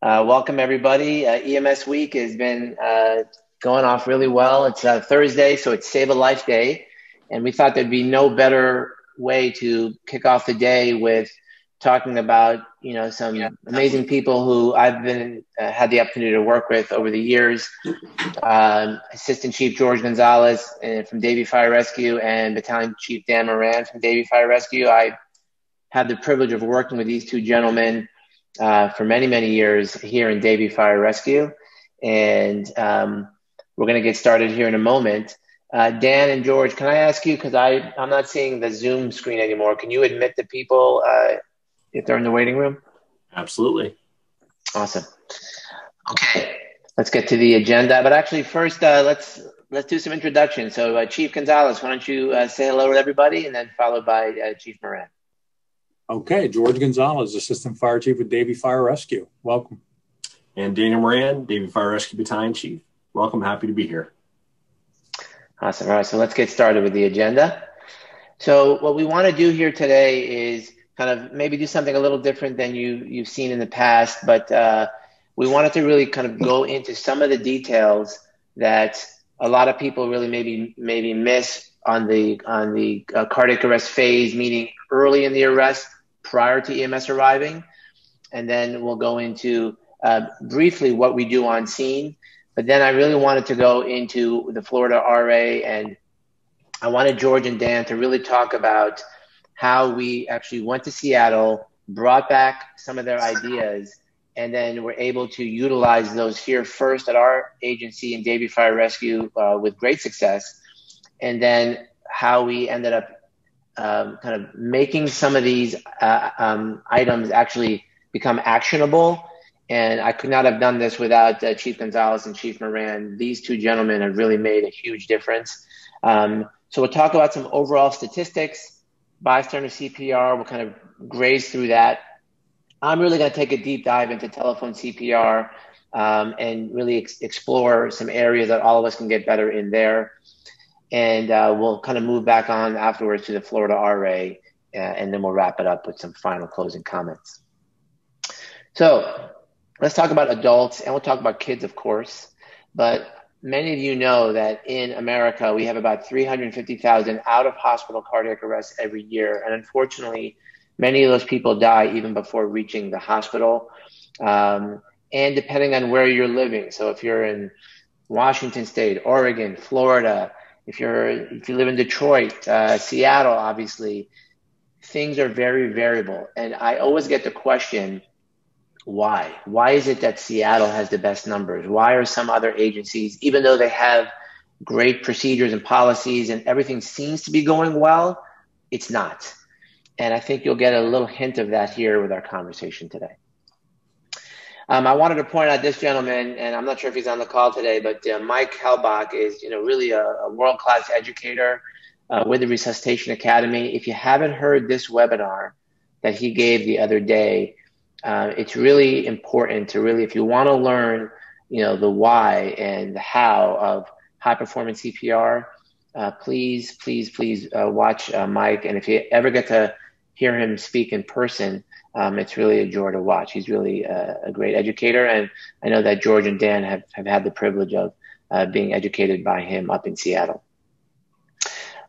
Welcome, everybody. EMS week has been going off really well. It's Thursday, so it's Save a Life Day. And we thought there'd be no better way to kick off the day with talking about, some amazing people who I've been had the opportunity to work with over the years. Assistant Chief George Gonzalez from Davie Fire Rescue and Battalion Chief Dan Moran from Davie Fire Rescue. I had the privilege of working with these two gentlemen for many, many years here in Davie Fire Rescue. And we're going to get started here in a moment. Dan and George, can I ask you, because I'm not seeing the Zoom screen anymore, can you admit the people if they're in the waiting room? Absolutely. Awesome. Okay, let's get to the agenda. But actually, first, let's do some introductions. So Chief Gonzalez, why don't you say hello to everybody, and then followed by Chief Moran. Okay, George Gonzalez, Assistant Fire Chief with Davie Fire Rescue. Welcome. And Daniel Moran, Davie Fire Rescue Battalion Chief. Welcome, happy to be here. Awesome. All right, so let's get started with the agenda. So what we want to do here today is kind of maybe do something a little different than you've seen in the past, but we wanted to really kind of go into some of the details that a lot of people really maybe miss on the cardiac arrest phase, meaning early in the arrest, prior to EMS arriving. And then we'll go into briefly what we do on scene. But then I really wanted to go into the Florida RA, and I wanted George and Dan to really talk about how we actually went to Seattle, brought back some of their ideas, and then were able to utilize those here first at our agency in Davie Fire Rescue with great success. And then how we ended up kind of making some of these items actually become actionable. And I could not have done this without Chief Gonzalez and Chief Moran. These two gentlemen have really made a huge difference. So we'll talk about some overall statistics, bystander CPR. We'll kind of graze through that. I'm really going to take a deep dive into telephone CPR and really explore some areas that all of us can get better in there. And we'll kind of move back on afterwards to the Florida RA, and then we'll wrap it up with some final closing comments. So let's talk about adults, and we'll talk about kids, of course. But many of you know that in America, we have about 350,000 out-of-hospital cardiac arrests every year. And unfortunately, many of those people die even before reaching the hospital. And depending on where you're living, so if you're in Washington State, Oregon, Florida, if you live in Detroit, Seattle, obviously, things are very variable. And I always get the question, why? Why is it that Seattle has the best numbers? Why are some other agencies, even though they have great procedures and policies and everything seems to be going well, it's not? And I think you'll get a little hint of that here with our conversation today. I wanted to point out this gentleman, and I'm not sure if he's on the call today, but Mike Helbach is, really a world-class educator with the Resuscitation Academy. If you haven't heard this webinar that he gave the other day, it's really important to really, if you want to learn, the why and the how of high-performance CPR, please watch Mike. And if you ever get to hear him speak in person, it's really a joy to watch. He's really a great educator, and I know that George and Dan have had the privilege of being educated by him up in Seattle.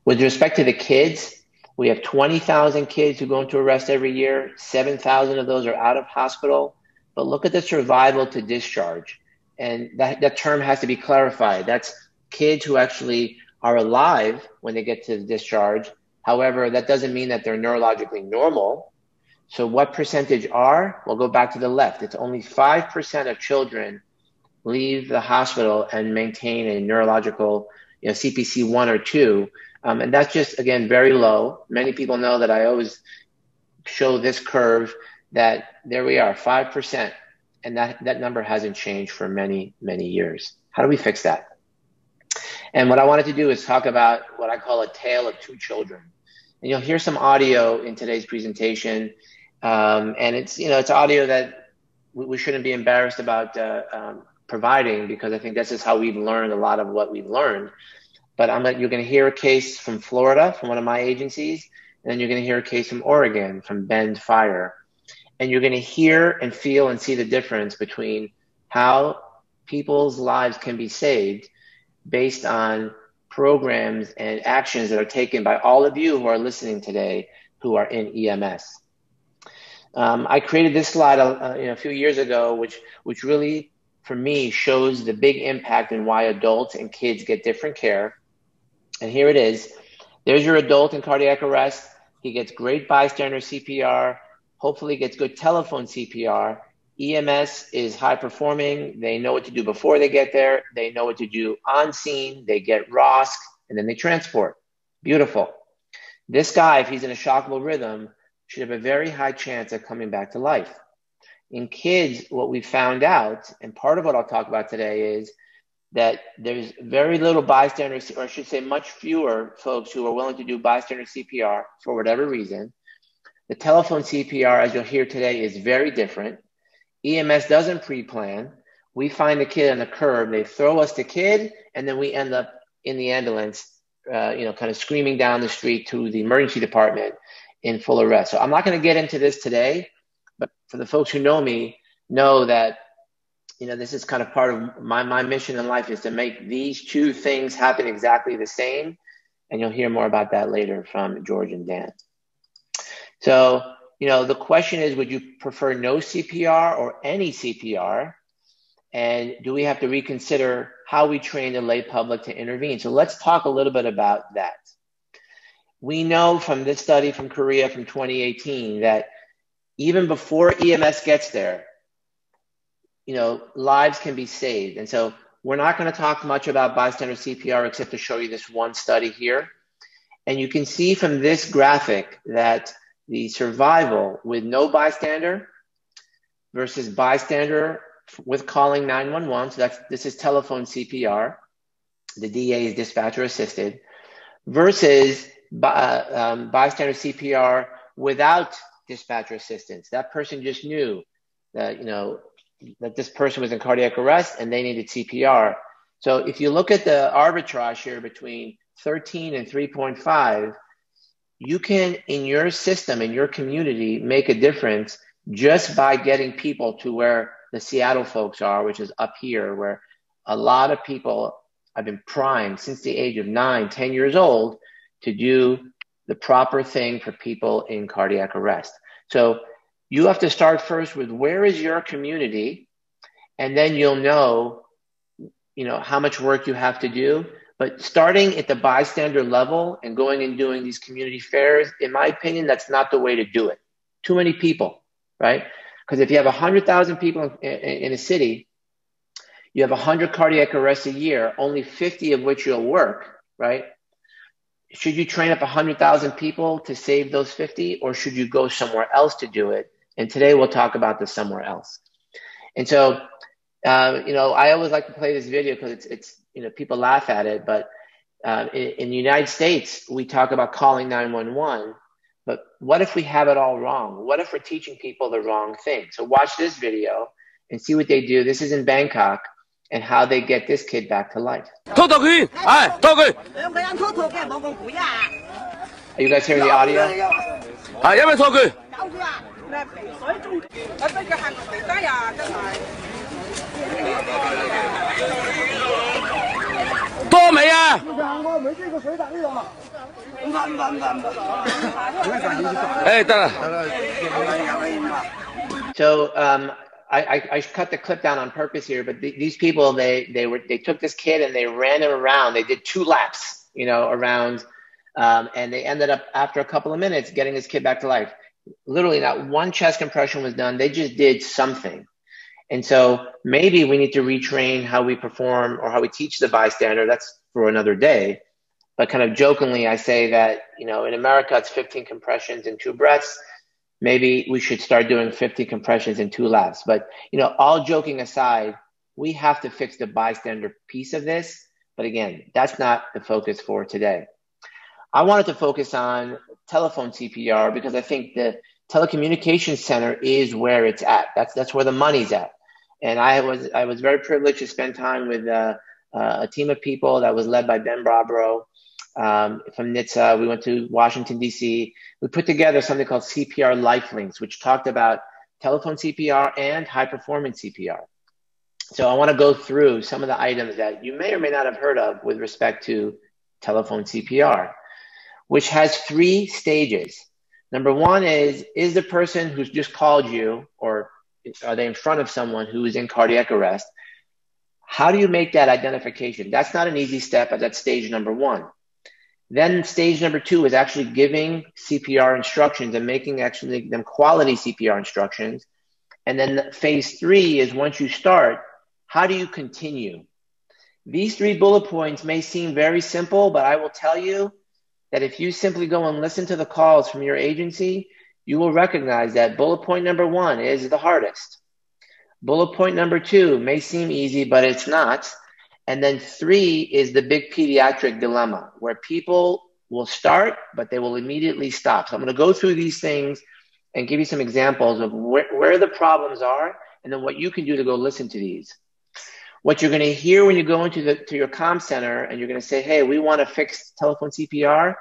With respect to the kids, we have 20,000 kids who go into arrest every year. 7,000 of those are out of hospital. But look at the survival to discharge, and that term has to be clarified. That's kids who actually are alive when they get to the discharge. However, that doesn't mean that they're neurologically normal. So what percentage are? We'll go back to the left. It's only 5% of children leave the hospital and maintain a neurological, CPC 1 or 2. And that's just, again, very low. Many people know that I always show this curve that there we are, 5%. And that number hasn't changed for many, many years. How do we fix that? And what I wanted to do is talk about what I call a tale of two children. And you'll hear some audio in today's presentation. And it's audio that we shouldn't be embarrassed about providing, because I think this is how we've learned a lot of what we've learned. But you're going to hear a case from Florida, from one of my agencies, and then you're going to hear a case from Oregon, from Bend Fire. and you're going to hear and feel and see the difference between how people's lives can be saved based on programs and actions that are taken by all of you who are listening today who are in EMS. I created this slide a few years ago, which really, for me, shows the big impact and why adults and kids get different care. And here it is. There's your adult in cardiac arrest. He gets great bystander CPR, hopefully gets good telephone CPR. EMS is high performing. They know what to do before they get there. They know what to do on scene. They get ROSC, and then they transport. Beautiful. This guy, if he's in a shockable rhythm, should have a very high chance of coming back to life. In kids, what we found out, and part of what I'll talk about today, is that there's very little bystander, or I should say much fewer folks who are willing to do bystander CPR for whatever reason. The telephone CPR, as you'll hear today, is very different. EMS doesn't pre-plan. We find the kid on the curb, they throw us the kid, and then we end up in the ambulance, kind of screaming down the street to the emergency department in full arrest. So I'm not going to get into this today, but for the folks who know me, know that this is kind of part of my mission in life, is to make these two things happen exactly the same. And you'll hear more about that later from George and Dan. So, the question is, would you prefer no CPR or any CPR? And do we have to reconsider how we train the lay public to intervene? So let's talk a little bit about that. We know from this study from Korea from 2018 that even before EMS gets there, lives can be saved. And so we're not going to talk much about bystander CPR except to show you this one study here. And you can see from this graphic that the survival with no bystander versus bystander with calling 911. So this is telephone CPR. The DA is dispatcher assisted, versus bystander CPR without dispatcher assistance. That person just knew that, that this person was in cardiac arrest and they needed CPR. So if you look at the arbitrage here between 13 and 3.5, you can, in your system, in your community, make a difference just by getting people to where the Seattle folks are, which is up here, where a lot of people have been primed since the age of 9, 10 years old to do the proper thing for people in cardiac arrest. So you have to start first with where is your community, and then you'll know, how much work you have to do. But starting at the bystander level and going and doing these community fairs, in my opinion, that's not the way to do it. Too many people, right? Because if you have 100,000 people in a city, you have 100 cardiac arrests a year, only 50 of which you'll work, right? Should you train up 100,000 people to save those 50, or should you go somewhere else to do it? And today we'll talk about the somewhere else. And so, I always like to play this video because it's people laugh at it, but in the United States, we talk about calling 911, but what if we have it all wrong? What if we're teaching people the wrong thing? So watch this video and see what they do. This is in Bangkok, and how they get this kid back to life. Are you guys hearing the audio? So I cut the clip down on purpose here, but these people, they took this kid and they ran him around. They did 2 laps, around, and they ended up, after a couple of minutes, getting this kid back to life. Literally not one chest compression was done. They just did something. And so maybe we need to retrain how we perform or how we teach the bystander. That's for another day. But kind of jokingly, I say that, in America, it's 15 compressions and 2 breaths. Maybe we should start doing 50 compressions and 2 laps. But, all joking aside, we have to fix the bystander piece of this. But again, that's not the focus for today. I wanted to focus on telephone CPR because I think the telecommunications center is where it's at. That's where the money's at. And I was very privileged to spend time with a team of people that was led by Ben Brabro from NHTSA. We went to Washington, D.C. We put together something called Cpr Life Links, which talked about telephone CPR, and high-performance CPR. So I want to go through some of the items that you may or may not have heard of with respect to telephone CPR, which has 3 stages. Number 1 is the person who's just called you, or are they in front of someone who is in cardiac arrest? How do you make that identification? That's not an easy step, but that's stage number 1. Then stage number 2 is actually giving CPR instructions and making actually them quality CPR instructions. And then phase 3 is once you start, how do you continue? These 3 bullet points may seem very simple, but I will tell you that if you simply go and listen to the calls from your agency, you will recognize that bullet point number 1 is the hardest. Bullet point number 2 may seem easy, but it's not. And then 3 is the big pediatric dilemma, where people will start, but they will immediately stop. So I'm going to go through these things and give you some examples of where the problems are, and then what you can do to go listen to these. What you're going to hear when you go into your comm center and you're going to say, hey, we want to fix telephone CPR,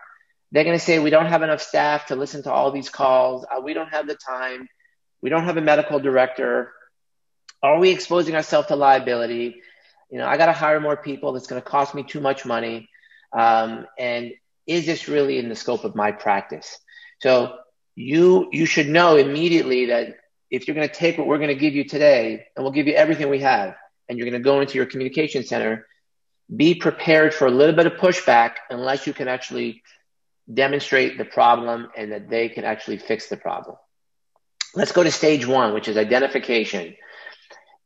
they're going to say, we don't have enough staff to listen to all these calls. We don't have the time. We don't have a medical director. Are we exposing ourselves to liability? I got to hire more people. That's going to cost me too much money. And is this really in the scope of my practice? So you should know immediately that if you're going to take what we're going to give you today, and we'll give you everything we have, and you're going to go into your communication center, be prepared for a little bit of pushback unless you can actually demonstrate the problem and that they can actually fix the problem. Let's go to stage 1, which is identification.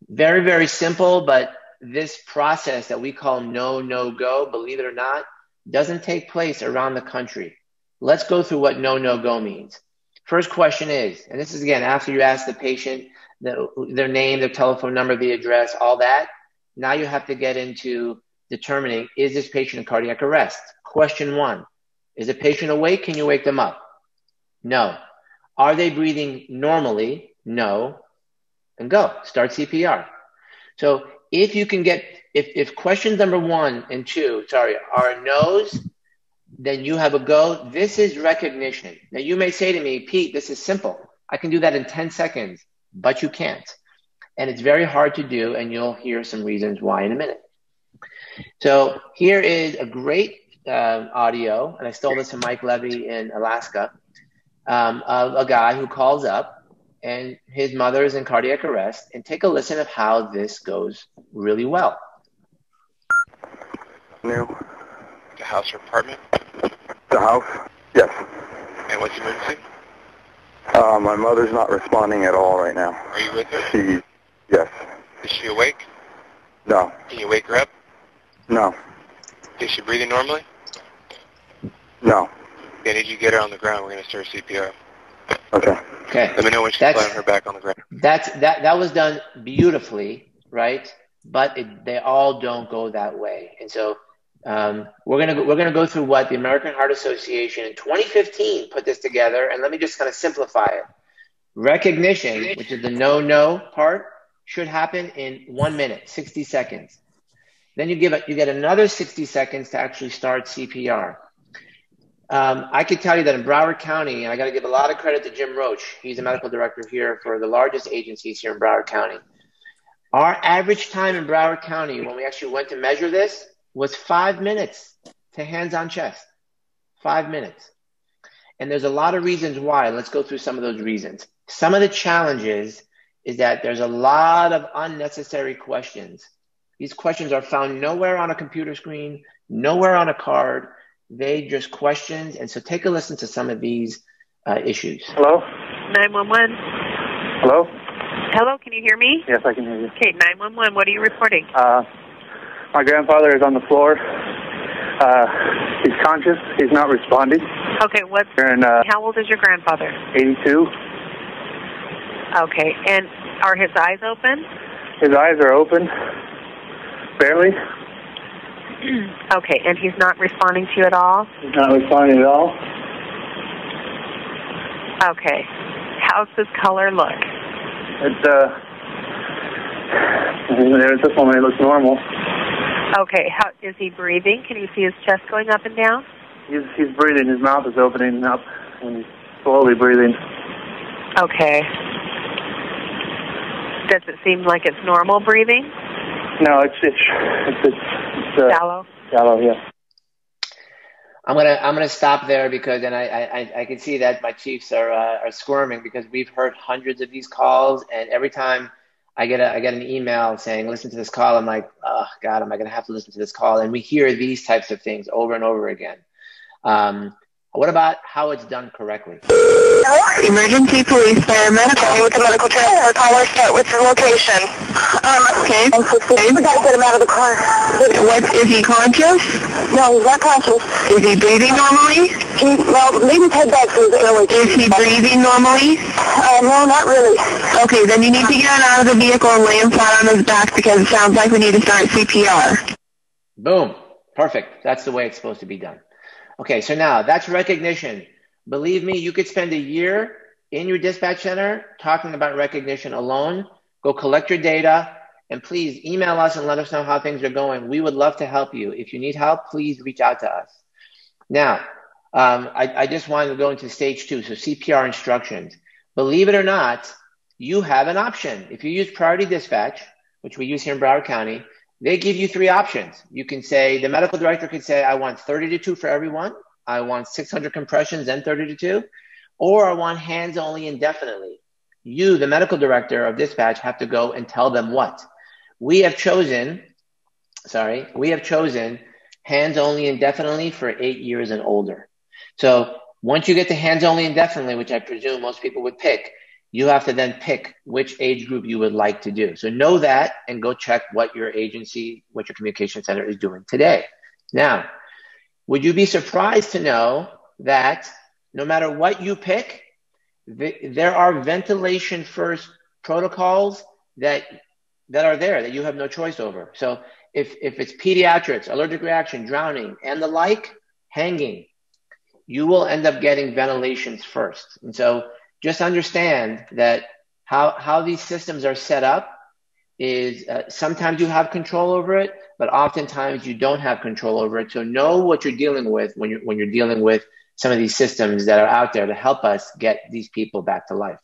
Very, very simple, but this process that we call no-go, believe it or not, doesn't take place around the country. Let's go through what no-go means. First question is, and this is again after you ask the patient their name, their telephone number, the address, all that. Now you have to get into determining, is this patient in cardiac arrest? Question 1, is the patient awake? Can you wake them up? No. Are they breathing normally? No. And go, start CPR. So if you can get, if questions number 1 and 2, are no's, then you have a go. This is recognition. Now you may say to me, Pete, this is simple. I can do that in 10 seconds, but you can't. And it's very hard to do, and you'll hear some reasons why in a minute. So here is a great audio, and I stole this from Mike Levy in Alaska, of a guy who calls up, and his mother is in cardiac arrest, and take a listen of how this goes really well. New. The house or apartment? The house? Yes. And what's the emergency? My mother's not responding at all right now. Are you with her? Yes. Is she awake? No. Can you wake her up? No. Is she breathing normally? No. I need you to get her on the ground. We're going to start CPR. Okay. Okay. Let me know when she's laying her back on the ground. That was done beautifully, right? But they all don't go that way. And so we're gonna go through what the American Heart Association in 2015 put this together, and let me just kind of simplify it. Recognition, which is the no part, should happen in 1 minute, 60 seconds. Then you get another 60 seconds to actually start CPR. I could tell you that in Broward County, and I got to give a lot of credit to Jim Roach. He's a medical director here for the largest agencies here in Broward County. Our average time in Broward County, when we actually went to measure this, was 5 minutes to hands on chest. 5 minutes. And there's a lot of reasons why. Let's go through some of those reasons. Some of the challenges is that there's a lot of unnecessary questions. These questions are found nowhere on a computer screen, nowhere on a card. They just questions. And so take a listen to some of these issues. Hello? 911. Hello? Hello, can you hear me? Yes, I can hear you. Okay, 911, what are you reporting? My grandfather is on the floor. He's conscious. He's not responding. Okay, how old is your grandfather? 82. Okay, and are his eyes open? His eyes are open. Barely. Okay, and he's not responding to you at all? He's not responding at all. Okay. How's his color look? At this moment, it looks normal. Okay, how is he breathing? Can you see his chest going up and down? He's breathing. His mouth is opening up, and he's slowly breathing. Okay. Does it seem like it's normal breathing? No, it's Shallow? shallow, yeah. I'm gonna stop there because then I can see that my chiefs are squirming because we've heard hundreds of these calls, and every time I get an email saying listen to this call, I'm like, oh God, am I gonna have to listen to this call? And we hear these types of things over and over again. What about how it's done correctly? Emergency, police, paramedical. With the medical transport, caller, start with your location. Okay. We gotta get him out of the car. Is he conscious? No, he's not conscious. Is he breathing normally? Leave his head back to his airway. Is he breathing normally? No, not really. Okay, then you need to get him out of the vehicle and lay him flat on his back because it sounds like we need to start CPR. Boom. Perfect. That's the way it's supposed to be done. Okay, so now that's recognition. Believe me, you could spend a year in your dispatch center talking about recognition alone. Go collect your data, and please email us and let us know how things are going. We would love to help you. If you need help, please reach out to us. Now, I just wanted to go into stage 2, so CPR instructions. Believe it or not, you have an option. If you use priority dispatch, which we use here in Broward County, they give you 3 options. You can say, the medical director could say, I want 30 to 2 for everyone. I want 600 compressions and 30 to 2. Or I want hands only indefinitely. You, the medical director of dispatch, have to go and tell them what. We have chosen hands only indefinitely for 8 years and older. So once you get to hands only indefinitely, which I presume most people would pick, you have to then pick which age group you would like to do. So know that and go check what your agency, what your communication center is doing today. Now, would you be surprised to know that no matter what you pick, there are ventilation first protocols that are there that you have no choice over. So if it's pediatrics, allergic reaction, drowning, and the like, hanging, you will end up getting ventilations first. And so just understand that how these systems are set up is sometimes you have control over it, but oftentimes you don't have control over it. So know what you're dealing with when you're dealing with some of these systems that are out there to help us get these people back to life.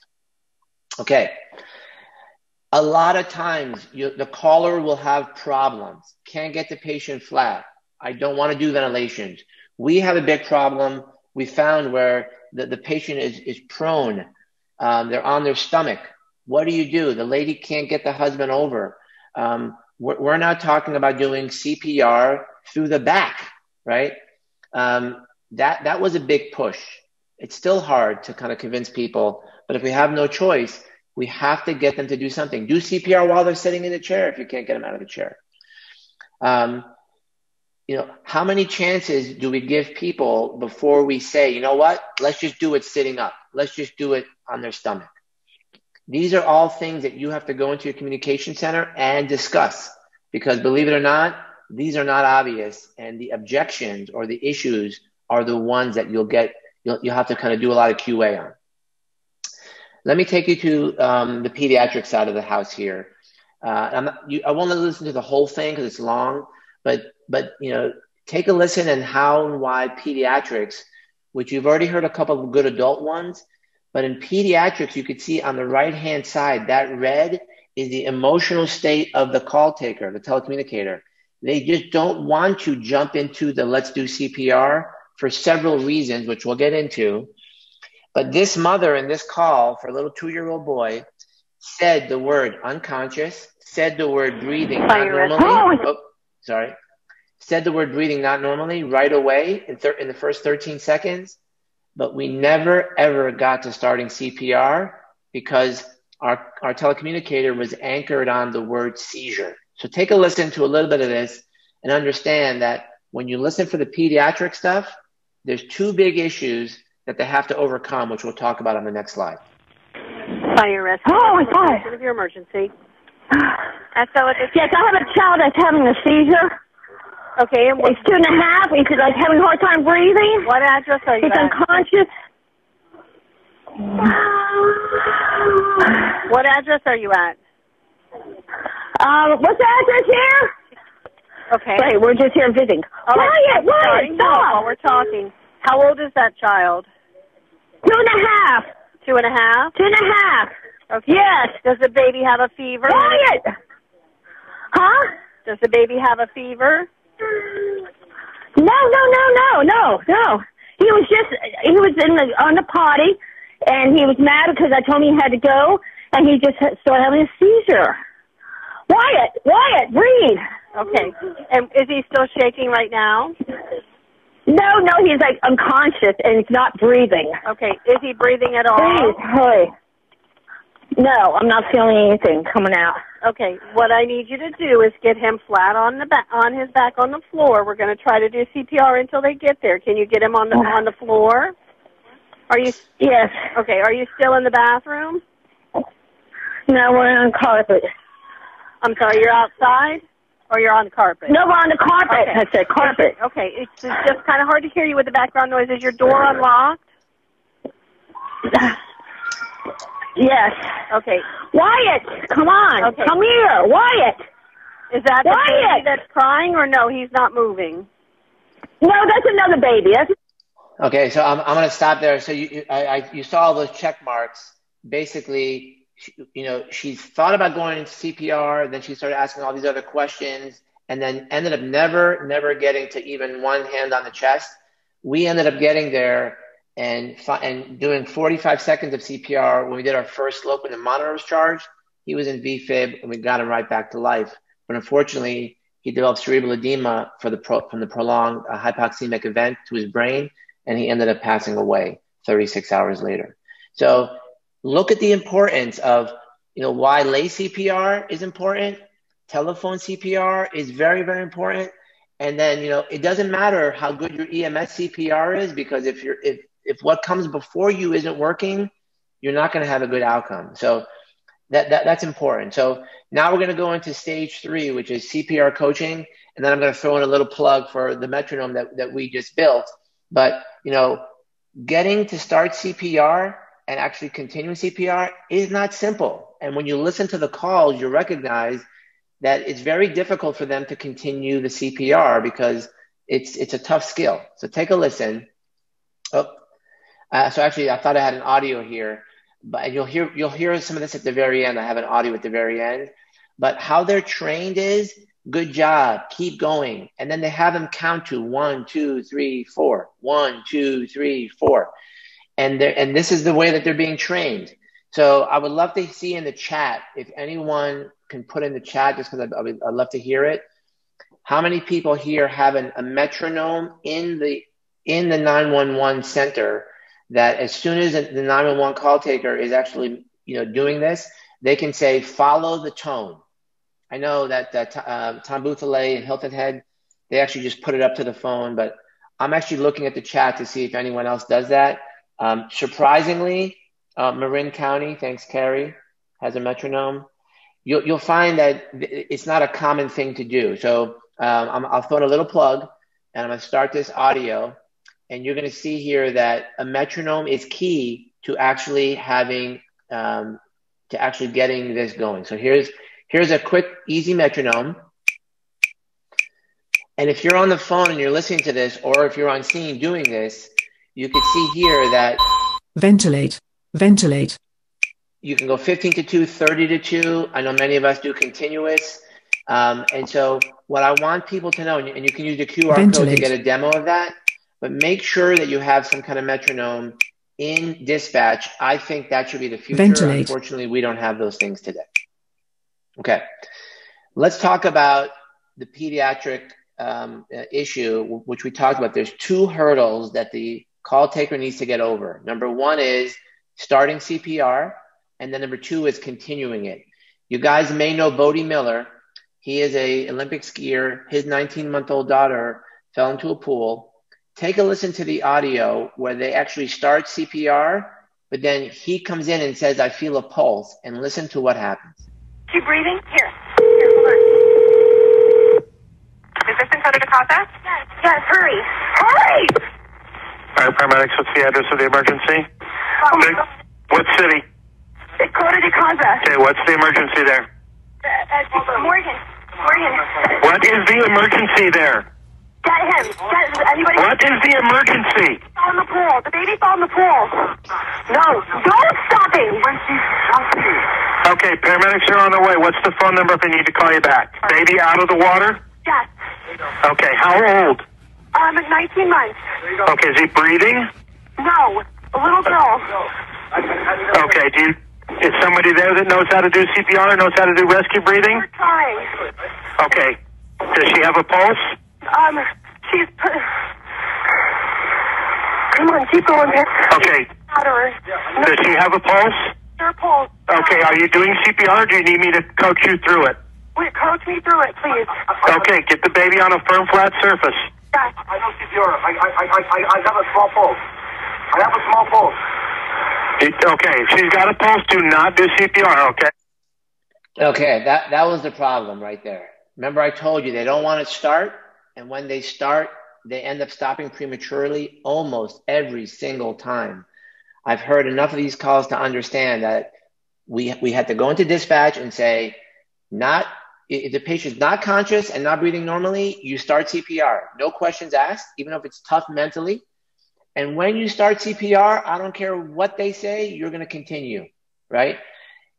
Okay. A lot of times the caller will have problems. Can't get the patient flat. I don't want to do ventilations. We have a big problem. We found where the patient is prone. They're on their stomach. What do? The lady can't get the husband over. We're not talking about doing CPR through the back, right? That was a big push. It's still hard to kind of convince people, but if we have no choice, we have to get them to do something. Do CPR while they're sitting in the chair if you can't get them out of the chair. How many chances do we give people before we say, you know what, let's just do it sitting up. Let's just do it on their stomach. These are all things that you have to go into your communication center and discuss, because believe it or not, these are not obvious, and the objections or the issues are the ones that you'll have to kind of do a lot of QA on. Let me take you to the pediatric side of the house here. I won't listen to the whole thing because it's long, but take a listen and how and why pediatrics, which you've already heard a couple of good adult ones, but in pediatrics, you could see on the right-hand side, that red is the emotional state of the call taker, the telecommunicator. They just don't want to jump into the let's do CPR for several reasons, which we'll get into. But this mother in this call for a little 2-year-old boy said the word unconscious, said the word breathing not normally. Said the word breathing not normally right away in the first 13 seconds. But we never, ever got to starting CPR because our telecommunicator was anchored on the word seizure. So take a listen to a little bit of this and understand that when you listen for the pediatric stuff, there's 2 big issues that they have to overcome, which we'll talk about on the next slide. Fire rescue. Oh, my God. Of your emergency. Yes, I have a child that's having a seizure. Okay, and he's 2.5. He's like having a hard time breathing. What address are you at? He's unconscious. What address are you at? What's the address here? Okay. Wait, we're just here visiting. Quiet, stop. While we're talking. How old is that child? 2.5. 2.5? 2.5. Okay. Yes. Does the baby have a fever? Quiet. Huh? Does the baby have a fever? No. He was on the potty, and he was mad because I told him he had to go, and he just started having a seizure. Wyatt, breathe. Okay. And is he still shaking right now? No, he's like unconscious, and he's not breathing. Okay. Is he breathing at all? Please, hurry. No, I'm not feeling anything coming out. Okay, what I need you to do is get him flat on his back on the floor. We're going to try to do CPR until they get there. Can you get him on the floor? Are you? Yes. Okay, are you still in the bathroom? No, we're on carpet. I'm sorry, you're outside or you're on the carpet? No, we're on the carpet. Okay. I said carpet. Okay, it's just kind of hard to hear you with the background noise. Is your door unlocked? Yes. Okay. Wyatt, come on. Okay. Come here. Wyatt. Is that the Wyatt baby that's crying or no, he's not moving? No, that's another baby. Okay, so I'm going to stop there. So you saw all those check marks. Basically, she thought about going into CPR, then she started asking all these other questions, and then ended up never getting to even one hand on the chest. We ended up getting there and doing 45 seconds of CPR. When we did our first slope when the monitor was charged, he was in VFib, and we got him right back to life. But unfortunately, he developed cerebral edema from the prolonged hypoxemic event to his brain, and he ended up passing away 36 hours later. So look at the importance of, why lay CPR is important. Telephone CPR is very, very important. And then, it doesn't matter how good your EMS CPR is, because if what comes before you isn't working, you're not going to have a good outcome. So that's important. So now we're going to go into stage 3, which is CPR coaching. And then I'm going to throw in a little plug for the metronome that we just built. But, getting to start CPR and actually continuing CPR is not simple. And when you listen to the calls, you recognize that it's very difficult for them to continue the CPR because it's a tough skill. So take a listen. So actually, I thought I had an audio here, but you'll hear some of this at the very end. I have an audio at the very end. But how they're trained is, good job, keep going. And then they have them count to 1, 2, 3, 4, 1, 2, 3, 4. And this is the way that they're being trained. So I would love to see in the chat, if anyone can put in the chat, just because I'd love to hear it. How many people here have a metronome in the 911 center, that as soon as the 911 call taker is actually doing this, they can say, follow the tone. I know that Tom Bouthillet and Hilton Head, they actually just put it up to the phone, but I'm actually looking at the chat to see if anyone else does that. Surprisingly, Marin County, thanks Carrie, has a metronome. You'll find that it's not a common thing to do. So I'll throw in a little plug, and I'm going to start this audio, and you're going to see here that a metronome is key to actually having getting this going. So here's a quick, easy metronome. And if you're on the phone and you're listening to this, or if you're on scene doing this, you can see here that ventilate. You can go 15 to 2, 30 to 2. I know many of us do continuous. And so what I want people to know, and you can use the QR code to get a demo of that, but make sure that you have some kind of metronome in dispatch. I think that should be the future. Unfortunately, we don't have those things today. Okay, let's talk about the pediatric issue, which we talked about. There's 2 hurdles that the call taker needs to get over. Number 1 is starting CPR, and then number 2 is continuing it. You guys may know Bodie Miller. He is an Olympic skier. His 19-month-old daughter fell into a pool. Take a listen to the audio where they actually start CPR, but then he comes in and says, I feel a pulse, and listen to what happens. Keep breathing. Here, hold on. Is this encoded to contact? Yes, hurry. Hurry! All right, paramedics, what's the address of the emergency? What city? Encoded to contact. Okay, what's the emergency there? Morgan. What is the emergency there? Get him. Anybody? What is the emergency? fell in the pool. The baby fell in the pool. No, don't stop him. Okay, paramedics are on the way. What's the phone number if they need to call you back? Baby out of the water? Yes. Okay, how old? 19 months. Okay, is he breathing? No, a little girl. Okay, is somebody there that knows how to do CPR, knows how to do rescue breathing? We're trying. Okay. Does she have a pulse? She's... Come on, keep going. Okay. Does she have a pulse? Her pulse. Okay, are you doing CPR or do you need me to coach you through it? Wait, coach me through it, please. Okay, get the baby on a firm, flat surface. Yes. I know CPR. I have a small pulse. I have a small pulse. Okay, if she's got a pulse, do not do CPR, okay? Okay, that was the problem right there. Remember I told you they don't want to start, and when they start, they end up stopping prematurely almost every single time. I've heard enough of these calls to understand that we had to go into dispatch and say, if the patient's not conscious and not breathing normally, you start CPR. No questions asked, even if it's tough mentally. And when you start CPR, I don't care what they say, you're going to continue, right?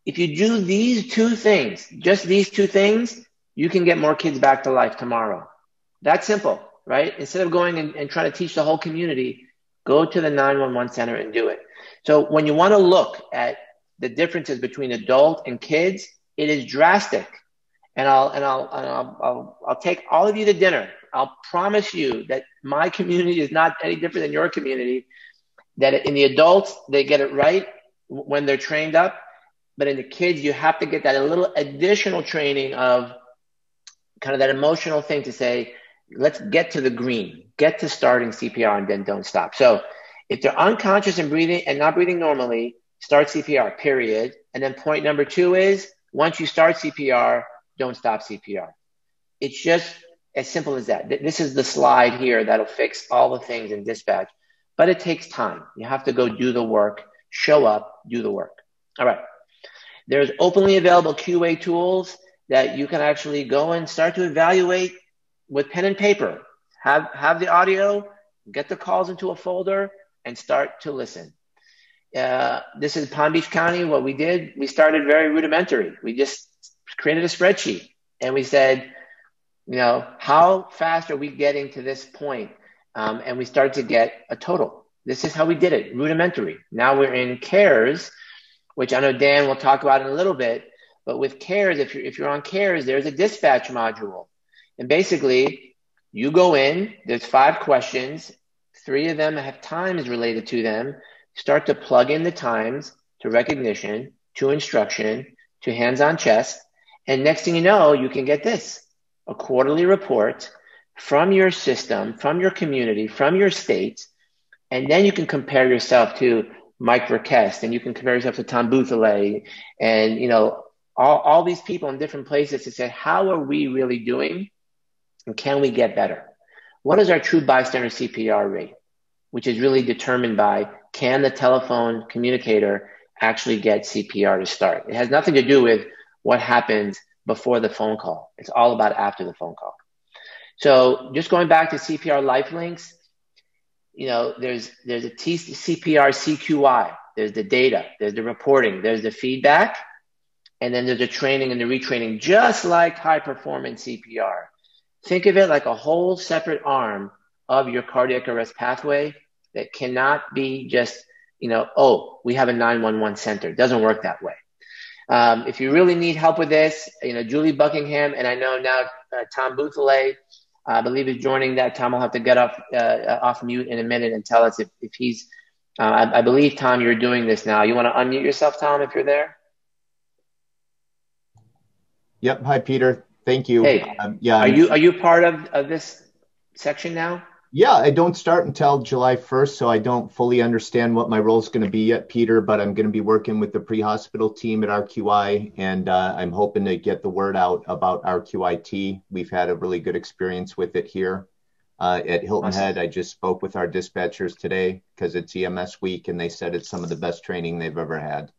If you do these two things, just these two things, you can get more kids back to life tomorrow. That's simple, right? Instead of going and trying to teach the whole community, go to the 911 center and do it. So when you want to look at the differences between adult and kids, it is drastic. And I'll take all of you to dinner. I'll promise you that my community is not any different than your community, that in the adults, they get it right when they're trained up. But in the kids, you have to get that a little additional training of kind of that emotional thing to say, let's get to the green, get to starting CPR and then don't stop. So if they're unconscious and breathing and not breathing normally, start CPR, period. And then point number 2 is once you start CPR, don't stop CPR. It's just as simple as that. This is the slide here that'll fix all the things in dispatch, but it takes time. You have to go do the work, show up, do the work. All right. There's openly available QA tools that you can actually go and start to evaluate with pen and paper. Have the audio, get the calls into a folder, and start to listen. This is Palm Beach County. What we did, we started very rudimentary. We just created a spreadsheet and we said, how fast are we getting to this point? And we started to get a total. This is how we did it, rudimentary. Now we're in CARES, which I know Dan will talk about in a little bit. But with CARES, if you're on CARES, there's a dispatch module. And basically, you go in, there's 5 questions. 3 of them have times related to them. Start to plug in the times to recognition, to instruction, to hands-on chest. And next thing you know, you can get this, a quarterly report from your system, from your community, from your state. And then you can compare yourself to Mike Verkest, and you can compare yourself to Tom Bouthillet, and all these people in different places to say, how are we really doing? And can we get better? What is our true bystander CPR rate? Which is really determined by, can the telephone communicator actually get CPR to start? It has nothing to do with what happens before the phone call. It's all about after the phone call. So just going back to CPR Life Links, there's a TCPR CQI, there's the data, there's the reporting, there's the feedback, and then there's the training and the retraining, just like high performance CPR. Think of it like a whole separate arm of your cardiac arrest pathway that cannot be just, we have a 911 center. It doesn't work that way. If you really need help with this, Julie Buckingham, and I know now Tom Bouthillet, I believe is joining that. Tom will have to get off mute in a minute and tell us if he's, I believe, Tom, you're doing this now. You want to unmute yourself, Tom, if you're there? Yep. Hi, Peter. Thank you. Hey, yeah. Are you part of this section now? Yeah, I don't start until July 1st, so I don't fully understand what my role is going to be yet, Peter, but I'm going to be working with the pre-hospital team at RQI, and I'm hoping to get the word out about RQIT. We've had a really good experience with it here at Hilton Head. I just spoke with our dispatchers today because it's EMS week, and they said it's some of the best training they've ever had.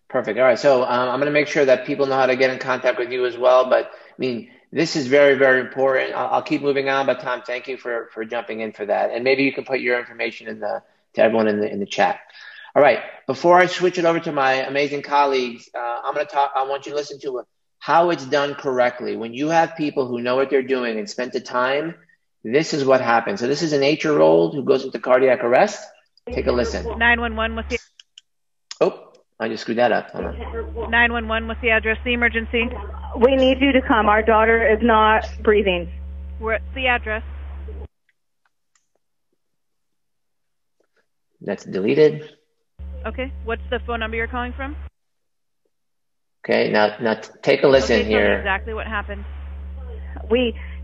Perfect. All right, so I'm going to make sure that people know how to get in contact with you as well, but this is very, very important. I'll keep moving on, but Tom, thank you for jumping in for that. And maybe you can put your information to everyone in the chat. All right. Before I switch it over to my amazing colleagues, I'm going to talk. I want you to listen to how it's done correctly. When you have people who know what they're doing and spent the time, this is what happens. So this is an 8-year-old who goes into cardiac arrest. Take a listen. 911 with the. Oh, I just screwed that up. Hold on. 911 with the address, the emergency. We need you to come. Our daughter is not breathing. What's the address? That's deleted. Okay. What's the phone number you're calling from? Okay. Now take a listen okay, here. Tell me exactly what happened.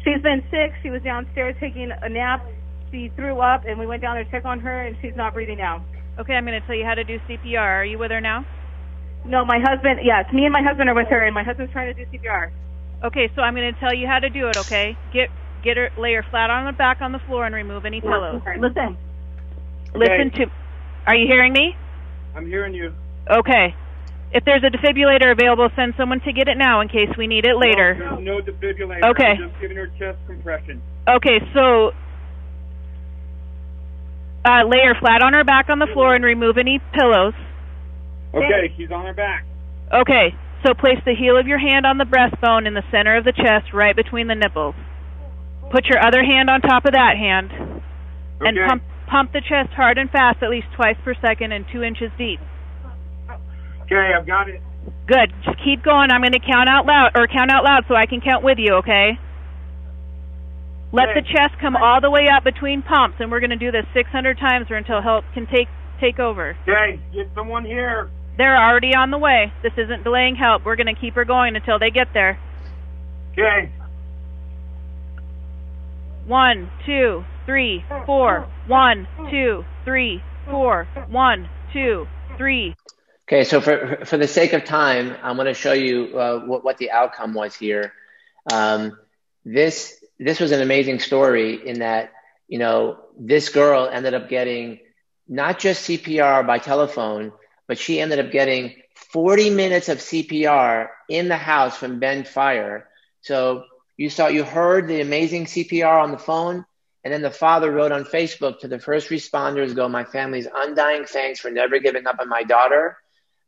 She's been sick. She was downstairs taking a nap. She threw up, and we went down there to check on her, and she's not breathing now. Okay, I'm going to tell you how to do CPR. Are you with her now? No, my husband, yes, me and my husband are with her, and my husband's trying to do CPR. Okay, so I'm going to tell you how to do it, okay? Get her, lay her flat on her back on the floor and remove any pillows. Listen. Listen to, are you hearing me? I'm hearing you. Okay. If there's a defibrillator available, send someone to get it now in case we need it later. No defibrillator. Okay. I'm just giving her chest compression. Okay, so lay her flat on her back on the floor and remove any pillows. Okay, she's on her back. Okay, so place the heel of your hand on the breastbone in the center of the chest, right between the nipples. Put your other hand on top of that hand, and pump the chest hard and fast, at least twice per second and 2 inches deep. Okay, I've got it. Good. Just keep going. I'm going to count out loud so I can count with you, okay? Let the chest come all the way up between pumps, and we're going to do this 600 times or until help can take over. Okay, get someone here. They're already on the way. This isn't delaying help. We're going to keep her going until they get there. Okay. 1, 2, 3, 4. 1, 2, 3, 4. 1, 2, 3. Okay, so for the sake of time, I'm going to show you what the outcome was here. This was an amazing story in that, you know, this girl ended up getting not just CPR by telephone, but she ended up getting 40 minutes of CPR in the house from Bend Fire. So you heard the amazing CPR on the phone, and then the father wrote on Facebook to the first responders, my family's undying thanks for never giving up on my daughter.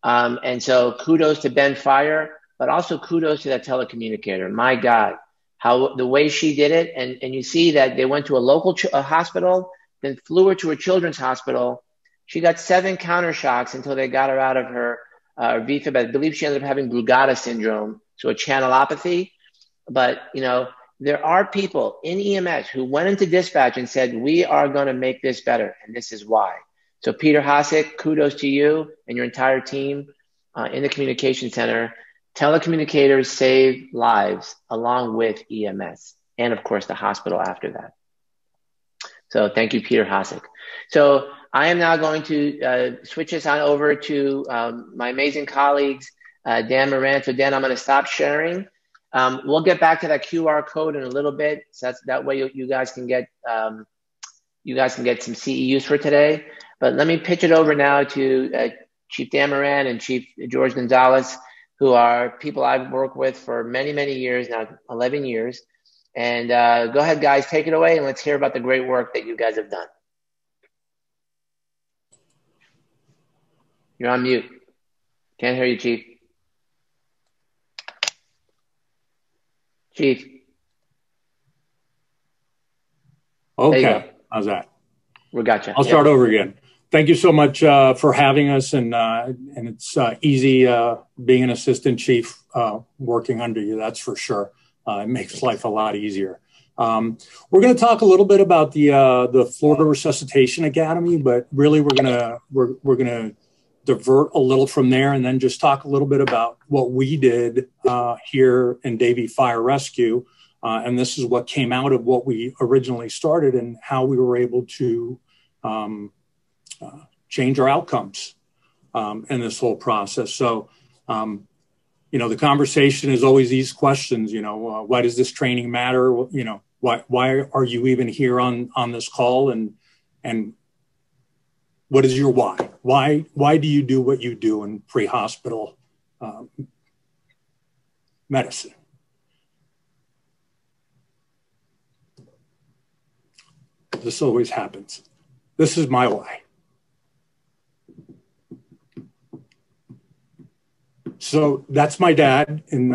And so kudos to Bend Fire, but also kudos to that telecommunicator. My God, how the way she did it. And you see that they went to a local hospital, then flew her to a children's hospital. She got 7 counter shocks until they got her out of her VFib. I believe she ended up having Brugada syndrome, so a channelopathy. But, you know, there are people in EMS who went into dispatch and said, we are going to make this better, and this is why. So Peter Hosick, kudos to you and your entire team in the communication center. Telecommunicators save lives along with EMS and, of course, the hospital after that. So thank you, Peter Hosick. So I am now going to switch this on over to my amazing colleagues, Dan Moran. So Dan, I'm going to stop sharing. We'll get back to that QR code in a little bit. So that way you guys can get some CEUs for today. But let me pitch it over now to Chief Dan Moran and Chief George Gonzalez, who are people I've worked with for many, many years now, 11 years. And go ahead, guys, take it away, and let's hear about the great work that you guys have done. You're on mute. Can't hear you, Chief. Chief. Okay, how's that? We got you. I'll start over again. Thank you so much for having us, and it's easy being an assistant chief working under you, that's for sure. It makes life a lot easier. We're going to talk a little bit about the Florida Resuscitation Academy, but really we're going to divert a little from there and then just talk a little bit about what we did here in Davie Fire Rescue. And this is what came out of what we originally started and how we were able to change our outcomes in this whole process. So, you know, the conversation is always these questions, you know, why does this training matter? You know, why are you even here on this call? And what is your why? Why do you do what you do in pre-hospital medicine? This always happens. This is my why. So that's my dad in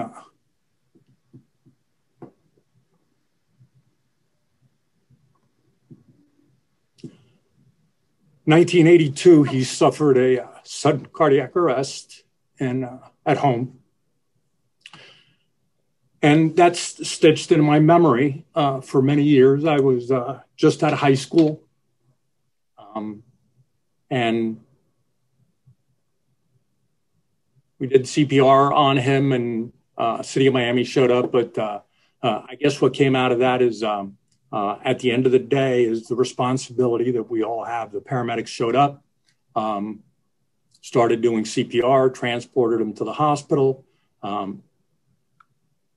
1982, he suffered a sudden cardiac arrest and at home. And that's stitched into my memory for many years. I was just out of high school. And we did CPR on him, and City of Miami showed up. But I guess what came out of that is at the end of the day is the responsibility that we all have. The paramedics showed up, started doing CPR, transported him to the hospital,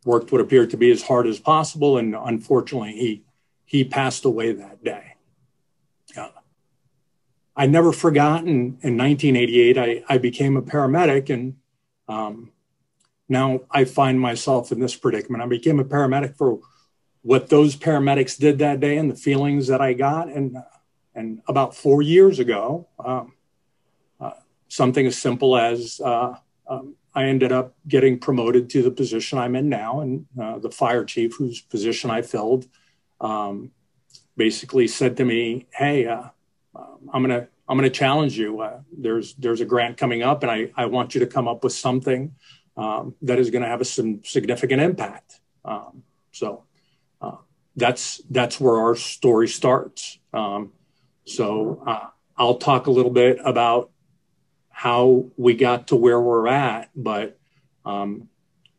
worked what appeared to be as hard as possible. And unfortunately, he passed away that day. I never forgotten in 1988, I became a paramedic, and now I find myself in this predicament. I became a paramedic for what those paramedics did that day and the feelings that I got. And about 4 years ago, something as simple as I ended up getting promoted to the position I'm in now. And the fire chief, whose position I filled, basically said to me, hey, I'm gonna challenge you. There's a grant coming up, and I want you to come up with something that is going to have some significant impact. So that's where our story starts. So I'll talk a little bit about how we got to where we're at, but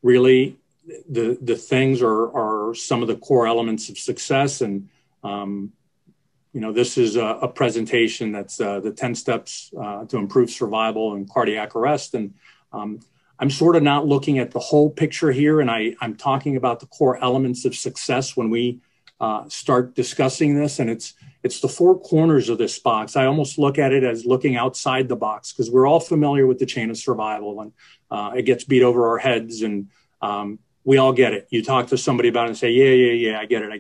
really the things are some of the core elements of success. And this is a presentation that's the 10 steps to improve survival and cardiac arrest. And I'm sort of not looking at the whole picture here, and I'm talking about the core elements of success when we start discussing this. And it's the four corners of this box. I almost look at it as looking outside the box, because we're all familiar with the chain of survival, and it gets beat over our heads, and we all get it. You talk to somebody about it and say, yeah, I get it.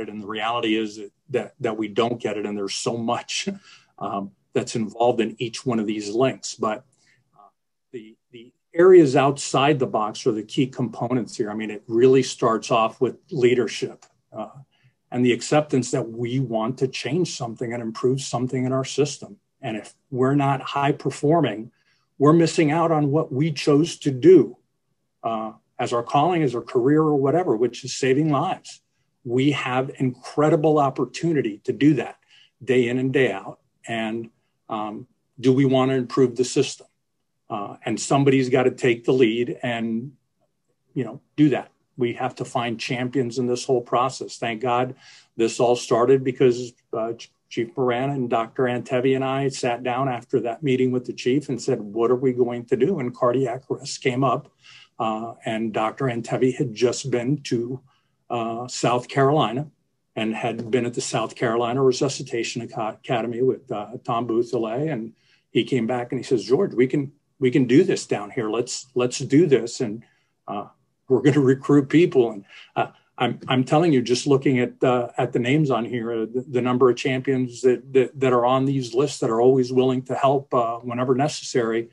And the reality is that we don't get it. And there's so much that's involved in each one of these links. But the areas outside the box are the key components here. I mean, it really starts off with leadership and the acceptance that we want to change something and improve something in our system. And if we're not high performing, we're missing out on what we chose to do as our calling, as our career, or whatever, which is saving lives. We have incredible opportunity to do that day in and day out. And do we want to improve the system? And somebody's got to take the lead and, do that. We have to find champions in this whole process. Thank God this all started because Chief Moran and Dr. Antevi and I sat down after that meeting with the chief and said, what are we going to do? And cardiac arrest came up. And Dr. Antevi had just been to South Carolina and had been at the South Carolina Resuscitation Academy with Tom Boothole. And he came back and he says, George, we can do this down here. Let's do this. And we're going to recruit people. And I'm telling you, just looking at the names on here, the number of champions that are on these lists that are always willing to help whenever necessary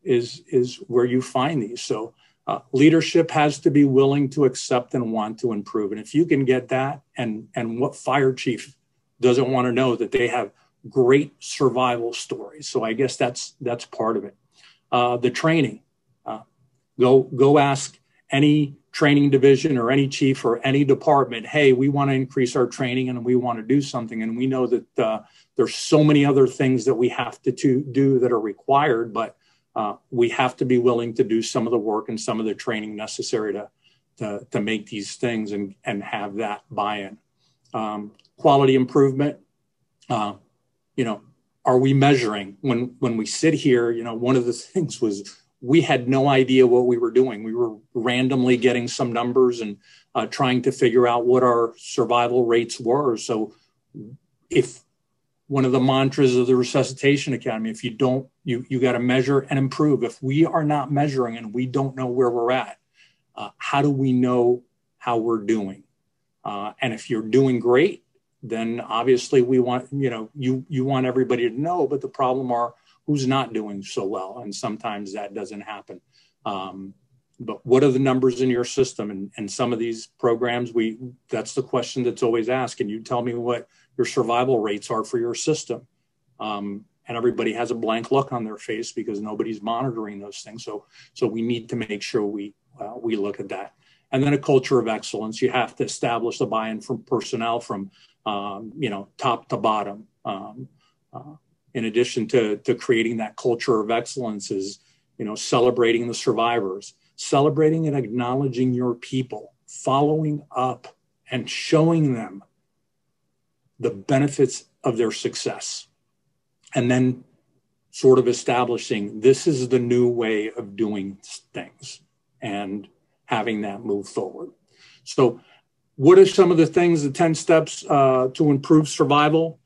is where you find these. So leadership has to be willing to accept and want to improve. And if you can get that, and what fire chief doesn't want to know that they have great survival stories. So I guess that's part of it. The training, go ask any training division or any chief or any department, hey, we want to increase our training and we want to do something. And we know that there's so many other things that we have to do that are required, but we have to be willing to do some of the work and some of the training necessary to make these things and have that buy-in. Quality improvement, are we measuring? When we sit here, one of the things was we had no idea what we were doing. We were randomly getting some numbers and trying to figure out what our survival rates were. So if one of the mantras of the Resuscitation Academy, if you don't, you got to measure and improve. If we are not measuring and we don't know where we're at, how do we know how we're doing? And if you're doing great, then obviously we want, you want everybody to know, but the problem are who's not doing so well. And sometimes that doesn't happen. But what are the numbers in your system? And some of these programs, that's the question that's always asked. Can you tell me what your survival rates are for your system? And everybody has a blank look on their face because nobody's monitoring those things. So we need to make sure we look at that. And then a culture of excellence. You have to establish the buy-in from personnel from, top to bottom. In addition to creating that culture of excellence is, celebrating the survivors, celebrating and acknowledging your people, following up and showing them the benefits of their success. And then sort of establishing this is the new way of doing things and having that move forward. So what are some of the things, the 10 steps to improve survival?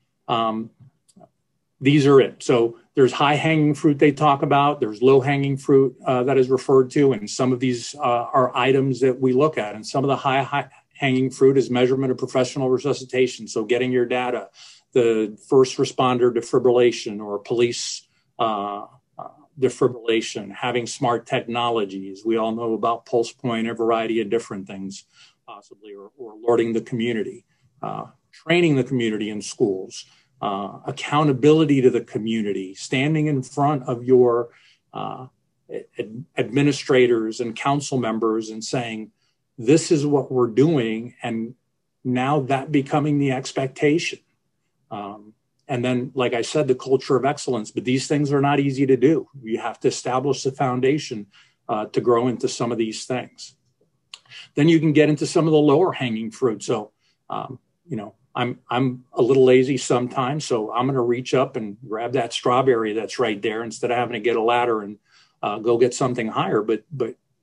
These are it. So there's high hanging fruit they talk about. There's low hanging fruit that is referred to. And some of these are items that we look at. And some of the high hanging fruit is measurement of professional resuscitation. So getting your data, the first responder defibrillation or police defibrillation, having smart technologies. We all know about pulse point, a variety of different things possibly, or alerting the community, training the community in schools, accountability to the community, standing in front of your administrators and council members and saying, this is what we're doing. And now that becoming the expectation. And then, like I said, the culture of excellence, but these things are not easy to do. You have to establish the foundation to grow into some of these things. Then you can get into some of the lower hanging fruit. So, I'm a little lazy sometimes, so I'm going to reach up and grab that strawberry that's right there instead of having to get a ladder and go get something higher. But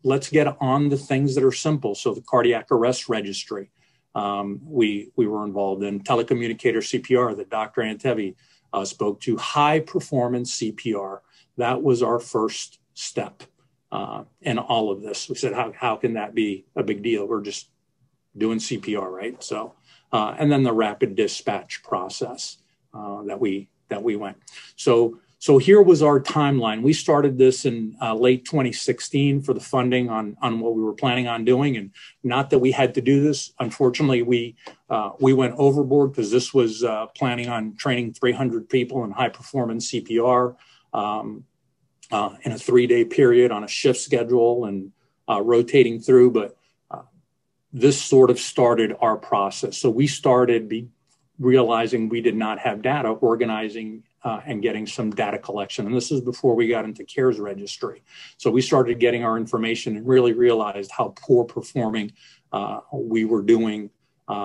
let's get on the things that are simple. So the cardiac arrest registry, we were involved in. Telecommunicator CPR that Dr. Antevi spoke to. High performance CPR. That was our first step in all of this. We said, how can that be a big deal? We're just doing CPR, right? So. And then the rapid dispatch process that we went. So here was our timeline. We started this in late 2016 for the funding on what we were planning on doing, and not that we had to do this. Unfortunately, we went overboard because this was planning on training 300 people in high performance CPR in a 3-day period on a shift schedule and rotating through, but. This sort of started our process. So we started realizing we did not have data, organizing and getting some data collection. And this is before we got into CARES registry. So we started getting our information and really realized how poor performing we were doing.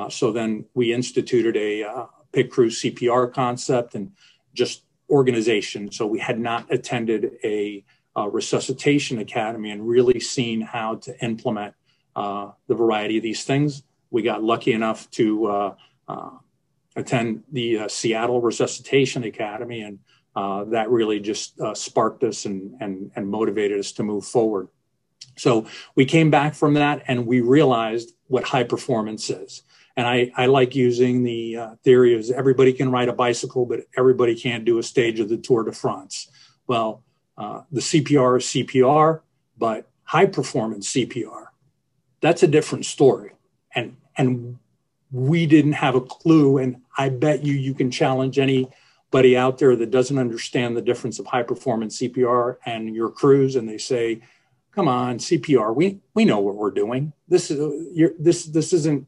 So then we instituted a PIC crew CPR concept and just organization. So we had not attended a resuscitation academy and really seen how to implement the variety of these things. We got lucky enough to attend the Seattle Resuscitation Academy, and that really just sparked us and motivated us to move forward. So we came back from that and we realized what high performance is. And I like using the theory of everybody can ride a bicycle, but everybody can't do a stage of the Tour de France. Well, the CPR is CPR, but high performance CPR, that's a different story. And we didn't have a clue. And I bet you can challenge anybody out there that doesn't understand the difference of high performance CPR and your crews. And they say, come on, CPR, we know what we're doing. This isn't,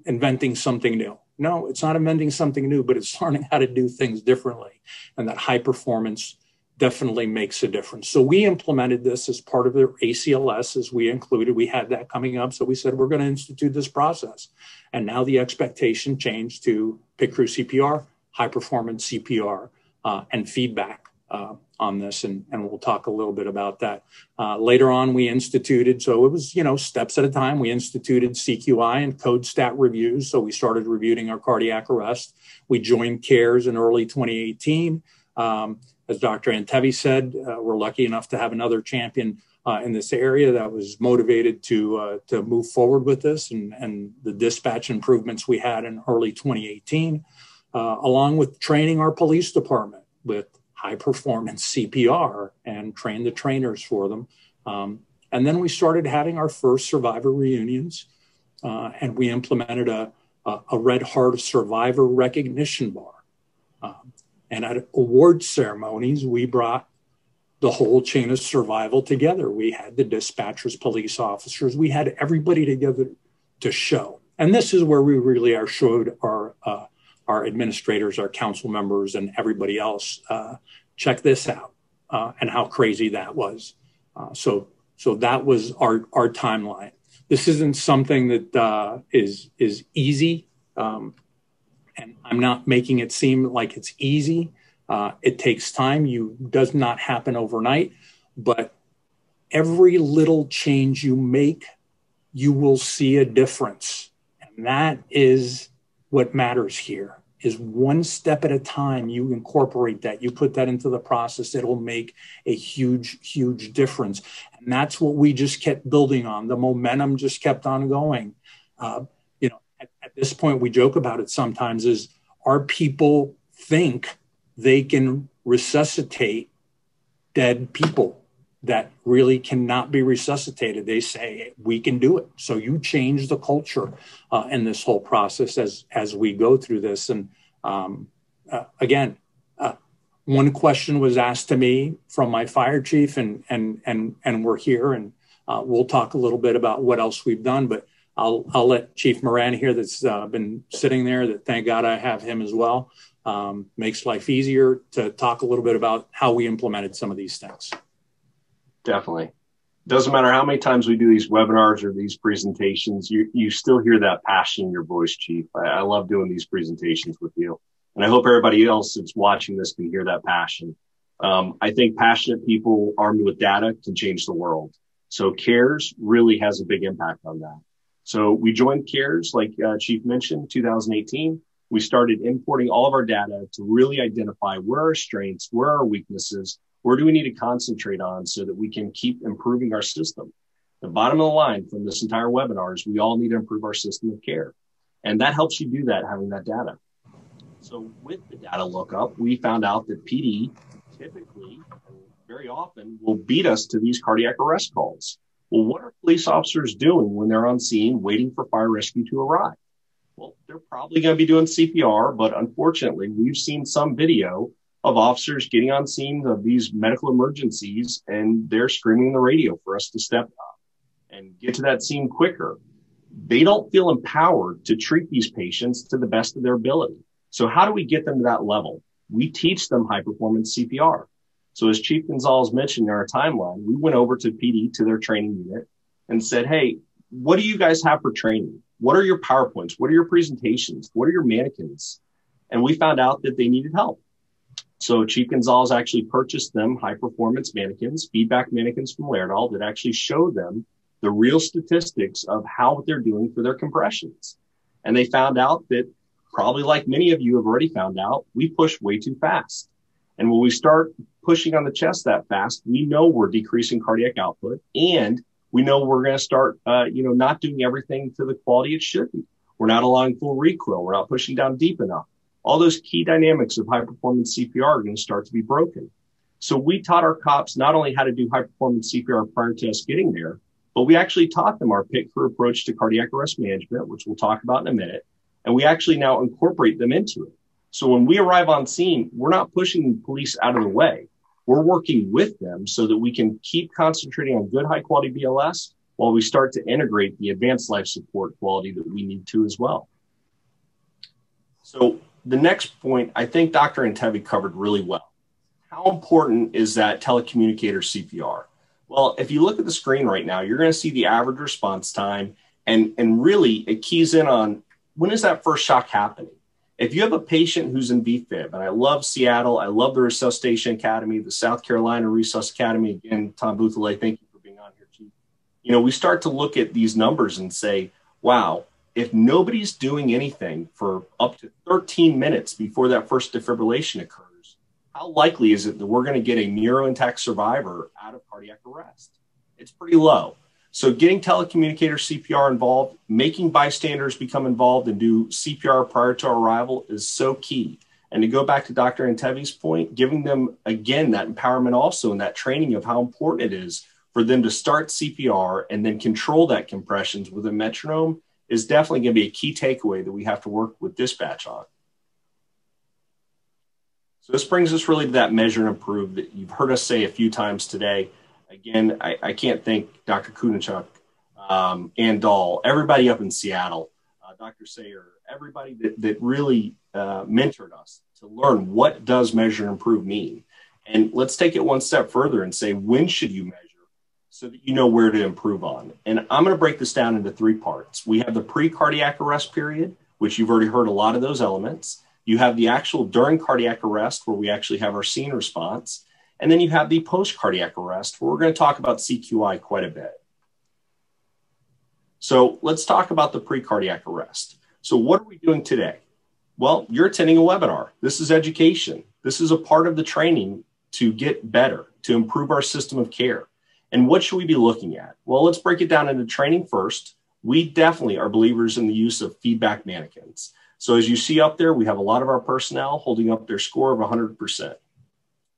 inventing something new. No, it's not inventing something new, but it's learning how to do things differently. And that high performance definitely makes a difference. So we implemented this as part of the ACLS as we had that coming up. So we said, we're going to institute this process. And now the expectation changed to PIC crew CPR, high performance CPR, and feedback on this. And we'll talk a little bit about that. Later on, we instituted, so it was, steps at a time. We instituted CQI and code stat reviews. So we started reviewing our cardiac arrest. We joined CARES in early 2018. As Dr. Antevi said, we're lucky enough to have another champion in this area that was motivated to move forward with this and the dispatch improvements we had in early 2018, along with training our police department with high performance CPR and train the trainers for them. And then we started having our first survivor reunions, and we implemented a Red Heart Survivor recognition bar. And at award ceremonies, we brought the whole chain of survival together. We had the dispatchers, police officers, we had everybody together to show. And this is where we really showed our administrators, our council members, and everybody else, check this out, and how crazy that was. So that was our timeline. This isn't something that is easy, and I'm not making it seem like it's easy. It takes time. Does not happen overnight, but every little change you make, you will see a difference. And that is what matters here, is one step at a time. You incorporate that, you put that into the process, it'll make a huge, huge difference. And that's what we just kept building on. The momentum just kept on going. At this point, we joke about it sometimes, is our people think they can resuscitate dead people that really cannot be resuscitated. They say, we can do it. So you change the culture in this whole process as we go through this. And again, one question was asked to me from my fire chief, and we're here, and we'll talk a little bit about what else we've done, but I'll let Chief Moran here, that's been sitting there, that thank God I have him as well, makes life easier, to talk a little bit about how we implemented some of these things. Definitely. Doesn't matter how many times we do these webinars or these presentations, you still hear that passion in your voice, Chief. I love doing these presentations with you. And I hope everybody else that's watching this can hear that passion. I think passionate people armed with data can change the world. So CARES really has a big impact on that. So we joined CARES, like Chief mentioned, 2018. We started importing all of our data to really identify where our strengths, where our weaknesses, where do we need to concentrate on so that we can keep improving our system. The bottom of the line from this entire webinar is we all need to improve our system of care. And that helps you do that, having that data. So with the data lookup, we found out that PD typically, very often, will beat us to these cardiac arrest calls. Well, what are police officers doing when they're on scene waiting for fire rescue to arrive? Well, they're probably going to be doing CPR, but unfortunately, we've seen some video of officers getting on scene of these medical emergencies, and they're screaming on the radio for us to step up and get to that scene quicker. They don't feel empowered to treat these patients to the best of their ability. So how do we get them to that level? We teach them high-performance CPR. So as Chief Gonzalez mentioned in our timeline, we went over to PD, to their training unit, and said, hey, what do you guys have for training? What are your PowerPoints? What are your presentations? What are your mannequins? And we found out that they needed help. So Chief Gonzalez actually purchased them high-performance mannequins, feedback mannequins from Laerdal, that actually show them the real statistics of how they're doing for their compressions. And they found out that, probably like many of you have already found out, we push way too fast. And when we start pushing on the chest that fast, we know we're decreasing cardiac output, and we know we're going to start, not doing everything to the quality it should be. We're not allowing full recoil. We're not pushing down deep enough. All those key dynamics of high-performance CPR are going to start to be broken. So we taught our cops not only how to do high-performance CPR prior to us getting there, but we actually taught them our pit-crew approach to cardiac arrest management, which we'll talk about in a minute. And we actually now incorporate them into it. So when we arrive on scene, we're not pushing police out of the way. We're working with them so that we can keep concentrating on good, high-quality BLS while we start to integrate the advanced life support quality that we need to as well. So the next point, I think Dr. Intevi covered really well. How important is that telecommunicator CPR? Well, if you look at the screen right now, you're going to see the average response time, and really it keys in on when is that first shock happening? If you have a patient who's in VFib, and I love Seattle, I love the Resuscitation Academy, the South Carolina Resus Academy, again, Tom Boothole, thank you for being on here, Chief. We start to look at these numbers and say, wow, if nobody's doing anything for up to 13 minutes before that first defibrillation occurs, how likely is it that we're going to get a neurointact survivor out of cardiac arrest? It's pretty low. So getting telecommunicator CPR involved, making bystanders become involved and do CPR prior to our arrival is so key. And to go back to Dr. Antevi's point, giving them, again, that empowerment also and that training of how important it is for them to start CPR and then control that compressions with a metronome is definitely going to be a key takeaway that we have to work with dispatch on. So this brings us really to that measure and improve that you've heard us say a few times today. Again, I can't thank Dr. Kunachuk, Ann Dahl, everybody up in Seattle, Dr. Sayer, everybody that really mentored us to learn what does measure and improve mean. And let's take it one step further and say, when should you measure so that you know where to improve on? And I'm going to break this down into 3 parts. We have the pre-cardiac arrest period, which you've already heard a lot of those elements. You have the actual during cardiac arrest, where we actually have our scene response. And then you have the post-cardiac arrest, where we're going to talk about CQI quite a bit. So let's talk about the pre-cardiac arrest. So what are we doing today? Well, you're attending a webinar. This is education. This is a part of the training to get better, to improve our system of care. And what should we be looking at? Well, let's break it down into training first. We definitely are believers in the use of feedback mannequins. So as you see up there, we have a lot of our personnel holding up their score of 100%.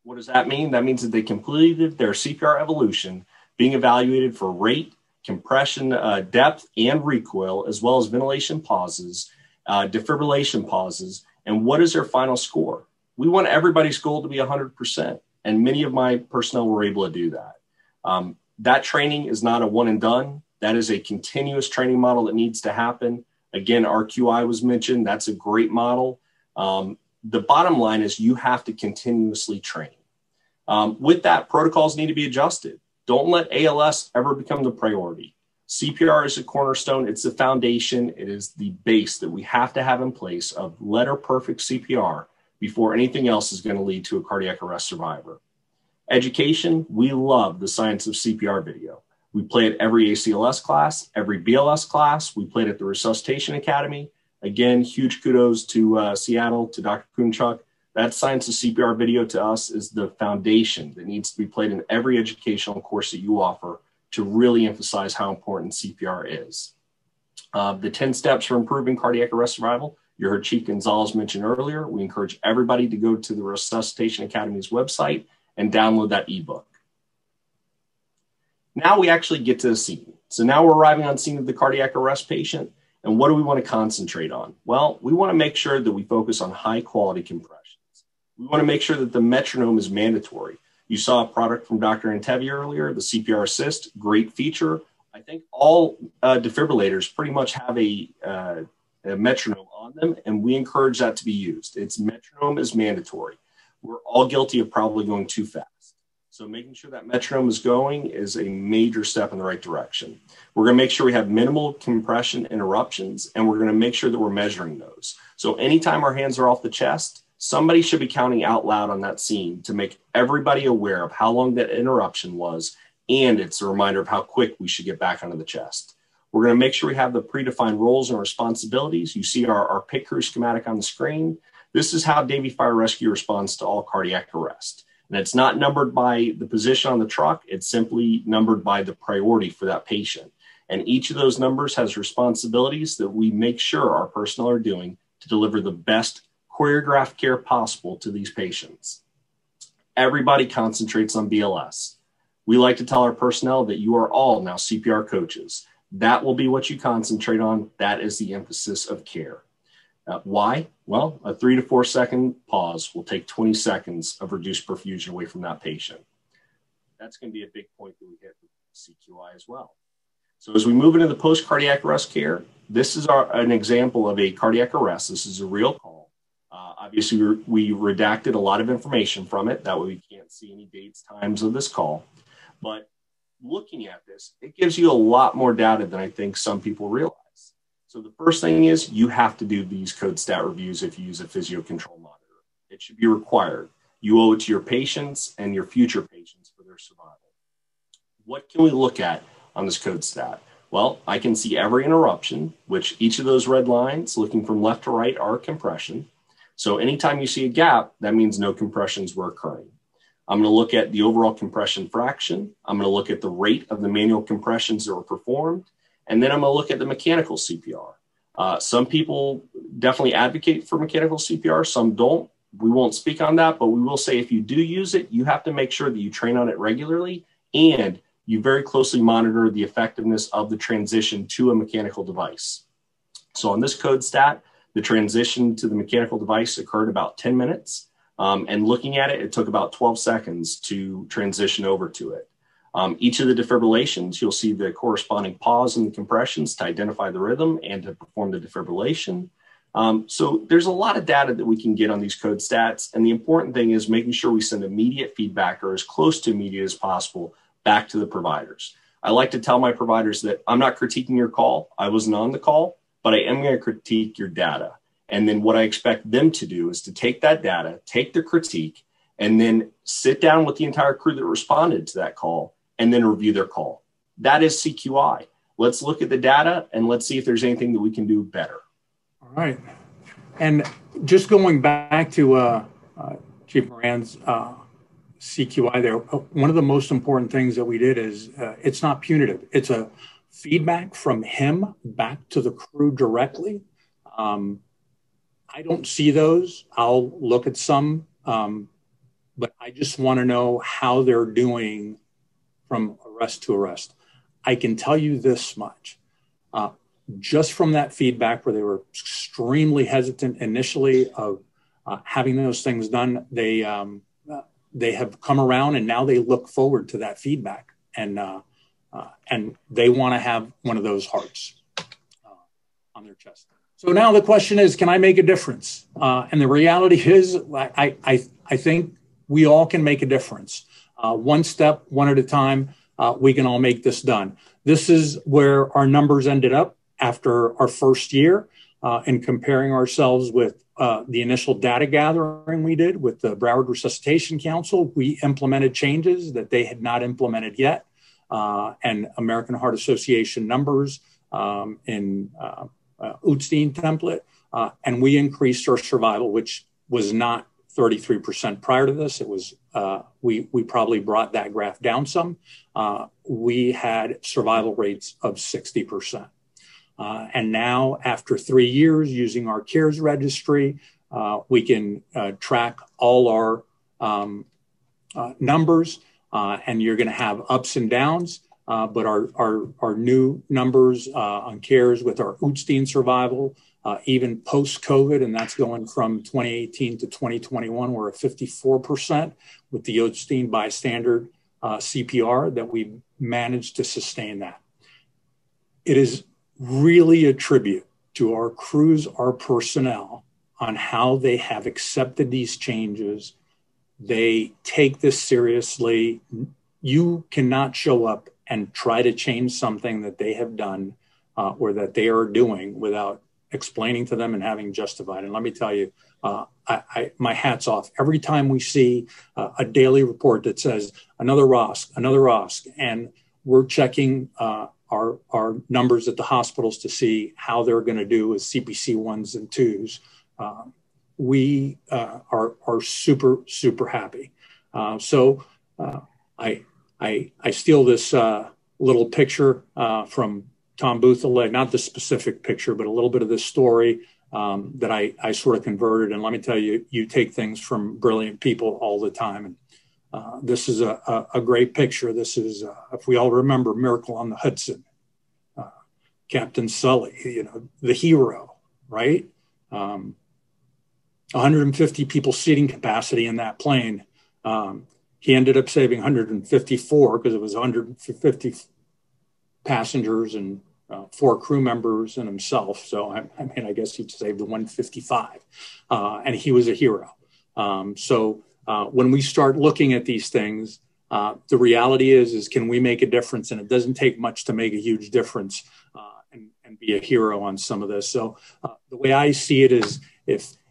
What does that mean? That means that they completed their CPR evolution, being evaluated for rate, compression, depth, and recoil, as well as ventilation pauses, defibrillation pauses, and what is their final score? We want everybody's goal to be 100%, and many of my personnel were able to do that. That training is not a one and done. That is a continuous training model that needs to happen. Again, RQI was mentioned. That's a great model. The bottom line is you have to continuously train. With that, protocols need to be adjusted. Don't let ALS ever become the priority. CPR is a cornerstone. It's the foundation. It is the base that we have to have in place of letter perfect CPR before anything else is going to lead to a cardiac arrest survivor. Education, we love the science of CPR video. We play at every ACLS class, every BLS class. We played at the Resuscitation Academy. Again, huge kudos to Seattle, to Dr. Kunchuk. That science of CPR video to us is the foundation that needs to be played in every educational course that you offer to really emphasize how important CPR is. The 10 steps for improving cardiac arrest survival, you heard Chief Gonzalez mention earlier. We encourage everybody to go to the Resuscitation Academy's website and download that ebook. Now we actually get to the scene. So now we're arriving on scene of the cardiac arrest patient. And what do we want to concentrate on? Well, we want to make sure that we focus on high quality compressions. We want to make sure that the metronome is mandatory. You saw a product from Dr. Antevi earlier, the CPR Assist, great feature. I think all defibrillators pretty much have a metronome on them, and we encourage that to be used. Its metronome is mandatory. We're all guilty of probably going too fast. So making sure that metronome is going is a major step in the right direction. We're going to make sure we have minimal compression interruptions, and we're going to make sure that we're measuring those. So anytime our hands are off the chest, somebody should be counting out loud on that scene to make everybody aware of how long that interruption was, and it's a reminder of how quick we should get back onto the chest. We're going to make sure we have the predefined roles and responsibilities. You see our pit crew schematic on the screen. This is how Davie Fire Rescue responds to all cardiac arrest. And it's not numbered by the position on the truck. It's simply numbered by the priority for that patient. And each of those numbers has responsibilities that we make sure our personnel are doing to deliver the best choreographed care possible to these patients. Everybody concentrates on BLS. We like to tell our personnel that you are all now CPR coaches. That will be what you concentrate on. That is the emphasis of care. Why? Well, a 3 to 4 second pause will take 20 seconds of reduced perfusion away from that patient. That's going to be a big point that we hit with CQI as well. So as we move into the post-cardiac arrest care, this is an example of a cardiac arrest. This is a real call. Obviously, we redacted a lot of information from it. That way we can't see any dates, times of this call. But looking at this, it gives you a lot more data than I think some people realize. So the first thing is you have to do these code stat reviews if you use a physio control monitor. It should be required. You owe it to your patients and your future patients for their survival. What can we look at on this code stat? Well, I can see every interruption, which each of those red lines looking from left to right are compression. So anytime you see a gap, that means no compressions were occurring. I'm going to look at the overall compression fraction. I'm going to look at the rate of the manual compressions that were performed. And then I'm going to look at the mechanical CPR. Some people definitely advocate for mechanical CPR. Some don't. We won't speak on that, but we will say if you do use it, you have to make sure that you train on it regularly and you very closely monitor the effectiveness of the transition to a mechanical device. So on this code stat, the transition to the mechanical device occurred about 10 minutes. And looking at it, it took about 12 seconds to transition over to it. Each of the defibrillations, you'll see the corresponding pause in the compressions to identify the rhythm and to perform the defibrillation. So there's a lot of data that we can get on these code stats. And the important thing is making sure we send immediate feedback or as close to immediate as possible back to the providers. I like to tell my providers that I'm not critiquing your call. I wasn't on the call, but I am going to critique your data. And then what I expect them to do is to take that data, take the critique, and then sit down with the entire crew that responded to that call and then review their call. That is CQI. Let's look at the data and let's see if there's anything that we can do better. All right. And just going back to Chief Moran's CQI there, one of the most important things that we did is it's not punitive. It's a feedback from him back to the crew directly. I don't see those. I'll look at some, but I just want to know how they're doing from arrest to arrest. I can tell you this much. Just from that feedback where they were extremely hesitant initially of having those things done, they have come around and now they look forward to that feedback and they want to have one of those hearts on their chest. So now the question is, can I make a difference? And the reality is, I think we all can make a difference. One step, one at a time, we can all make this done. This is where our numbers ended up after our first year and comparing ourselves with the initial data gathering we did with the Broward Resuscitation Council. We implemented changes that they had not implemented yet, and American Heart Association numbers in Utstein template, and we increased our survival, which was not 33% prior to this. It was, we probably brought that graph down some. We had survival rates of 60%. And now after 3 years using our CARES registry, we can track all our numbers, and you're going to have ups and downs. But our new numbers on CARES with our Utstein survival, even post-COVID, and that's going from 2018 to 2021, we're at 54% with the Utstein Bystander CPR that we managed to sustain that. It is really a tribute to our crews, our personnel, on how they have accepted these changes. They take this seriously. You cannot show up and try to change something that they have done or that they are doing without explaining to them and having justified. And let me tell you, my hat's off. Every time we see a daily report that says another ROSC, and we're checking our numbers at the hospitals to see how they're going to do with CPC 1s and 2s, we are super, super happy. So I steal this little picture from Tom Boothole, not the specific picture, but a little bit of this story that I sort of converted. And let me tell you, you take things from brilliant people all the time. And this is a great picture. This is, if we all remember, Miracle on the Hudson, Captain Sully, you know, the hero, right? 150 people seating capacity in that plane. He ended up saving 154 because it was 150 passengers and 4 crew members and himself. So, I mean, I guess he saved the 155 and he was a hero. So when we start looking at these things, the reality is can we make a difference? And it doesn't take much to make a huge difference and be a hero on some of this. So the way I see it is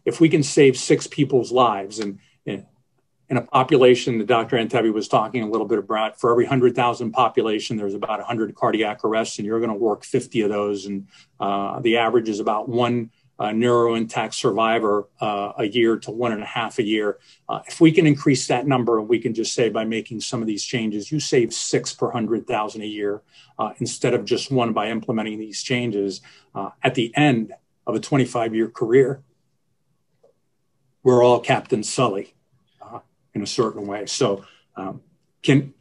if we can save 6 people's lives, and in a population that Dr. Antebi was talking a little bit about, for every 100,000 population, there's about 100 cardiac arrests, and you're going to work 50 of those. And the average is about 1 neuro intact survivor a year to 1.5 a year. If we can increase that number, we can just say by making some of these changes, you save 6 per 100,000 a year instead of just 1 by implementing these changes. At the end of a 25-year career, we're all Captain Sully in a certain way. So can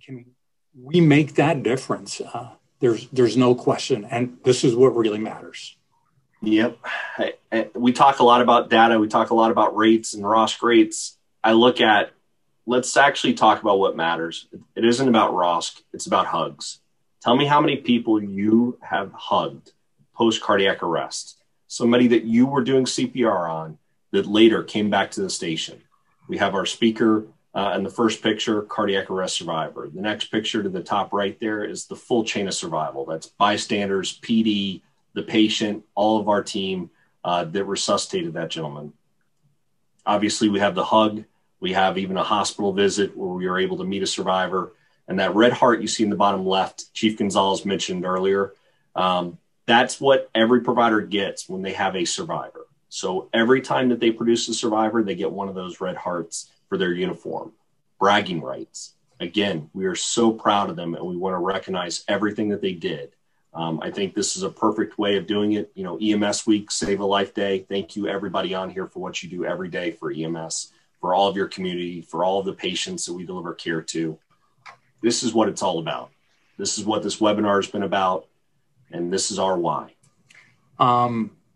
we make that difference? There's no question. And this is what really matters. Yep. We talk a lot about data. We talk a lot about rates and ROSC rates. Let's actually talk about what matters. It isn't about ROSC. It's about hugs. Tell me how many people you have hugged post-cardiac arrest. Somebody that you were doing CPR on that later came back to the station. We have our speaker in the first picture, cardiac arrest survivor. The next picture to the top right there is the full chain of survival. That's bystanders, PD, the patient, all of our team that resuscitated that gentleman. Obviously, we have the hug. We have even a hospital visit where we were able to meet a survivor. And that red heart you see in the bottom left, Chief Gonzalez mentioned earlier, that's what every provider gets when they have a survivor. So every time that they produce a survivor, they get one of those red hearts for their uniform. Bragging rights. Again, we are so proud of them and we want to recognize everything that they did. I think this is a perfect way of doing it. You know, EMS Week, Save a Life Day. Thank you everybody on here for what you do every day for EMS, for all of your community, for all of the patients that we deliver care to. This is what it's all about. This is what this webinar has been about. And this is our why.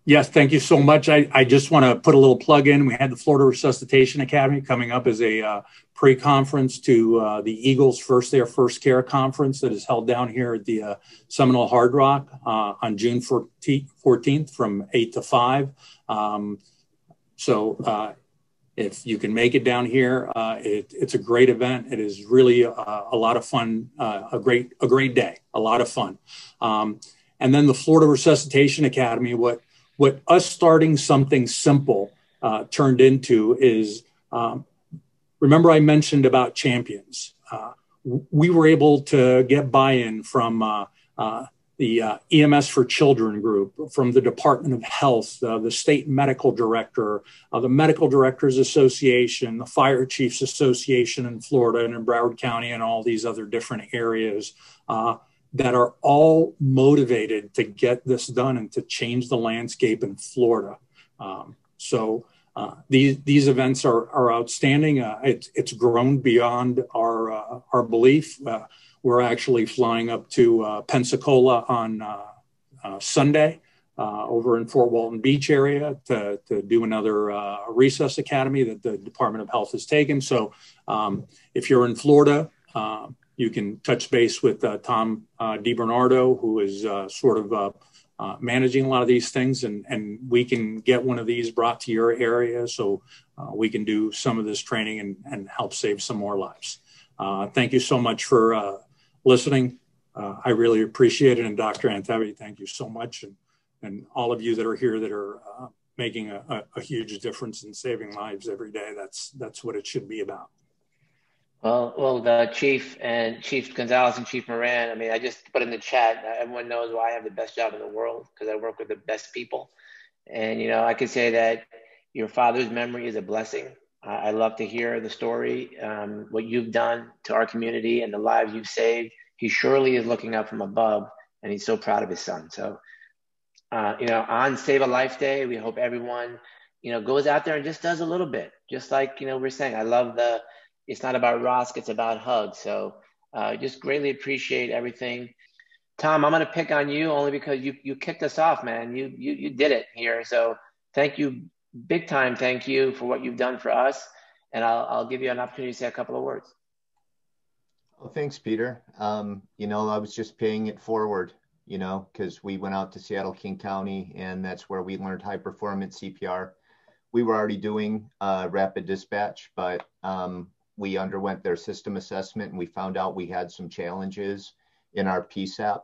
Yes, thank you so much. I just want to put a little plug in. We had the Florida Resuscitation Academy coming up as a pre-conference to the Eagles First There, First Care conference that is held down here at the Seminole Hard Rock on June 14th from 8 to 5. If you can make it down here, it's a great event. It is really a lot of fun, a great day, a lot of fun. And then the Florida Resuscitation Academy, what us starting something simple turned into is, remember I mentioned about champions. We were able to get buy-in from the EMS for Children group, from the Department of Health, the state medical director, the Medical Directors Association, the Fire Chiefs Association in Florida and in Broward County and all these other different areas that are all motivated to get this done and to change the landscape in Florida. These events are outstanding. It's grown beyond our belief. We're actually flying up to Pensacola on Sunday over in Fort Walton Beach area to do another Resus Academy that the Department of Health has taken. So if you're in Florida, you can touch base with Tom DiBernardo, who is managing a lot of these things, and we can get one of these brought to your area so we can do some of this training and help save some more lives. Thank you so much for listening. I really appreciate it. And Dr. Antebi, thank you so much. And all of you that are here that are making a huge difference in saving lives every day. That's what it should be about. Well, the Chief Gonzalez and Chief Moran, I mean, I just put in the chat, everyone knows why I have the best job in the world, because I work with the best people. And, you know, I could say that your father's memory is a blessing. I love to hear the story, what you've done to our community and the lives you've saved. He surely is looking up from above, and he's so proud of his son. So, you know, on Save a Life Day, we hope everyone, you know, goes out there and just does a little bit. Just like, you know, we're saying, I love it's not about ROSC, it's about hugs. So just greatly appreciate everything. Tom, I'm going to pick on you only because you kicked us off, man. You did it here. So thank you, big time. Thank you for what you've done for us. And I'll give you an opportunity to say a couple of words. Well, thanks, Peter. You know, I was just paying it forward, you know, because we went out to Seattle, King County, and that's where we learned high performance CPR. We were already doing rapid dispatch, but we underwent their system assessment and we found out we had some challenges in our PSAP.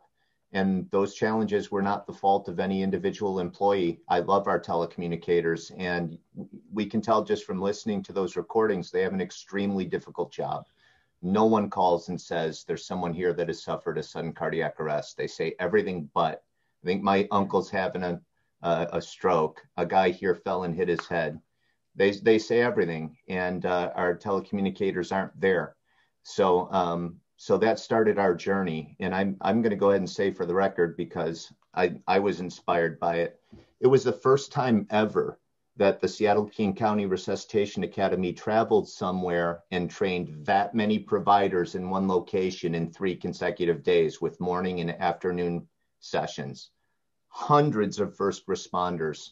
And those challenges were not the fault of any individual employee. I love our telecommunicators, and we can tell just from listening to those recordings, they have an extremely difficult job. No one calls and says there's someone here that has suffered a sudden cardiac arrest. They say everything but. I think my uncle's having a stroke. A guy here fell and hit his head. They say everything, and our telecommunicators aren't there. So so that started our journey. And I'm going to go ahead and say for the record, because I was inspired by it. It was the first time ever that the Seattle-King County Resuscitation Academy traveled somewhere and trained that many providers in one location in 3 consecutive days with morning and afternoon sessions. Hundreds of first responders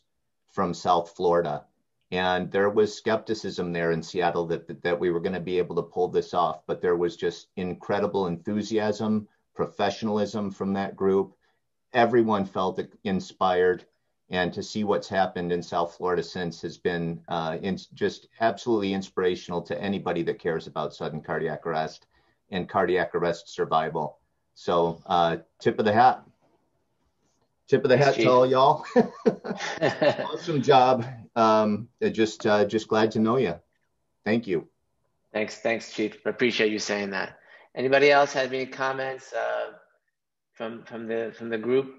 from South Florida. And there was skepticism there in Seattle that we were going to be able to pull this off, but there was just incredible enthusiasm, professionalism from that group. Everyone felt inspired. And to see what's happened in South Florida since has been just absolutely inspirational to anybody that cares about sudden cardiac arrest and cardiac arrest survival. So tip of the hat. Tip of the hat to all y'all. Awesome job. Just glad to know you. Thank you. Thanks, Chief. I appreciate you saying that. Anybody else have any comments from the group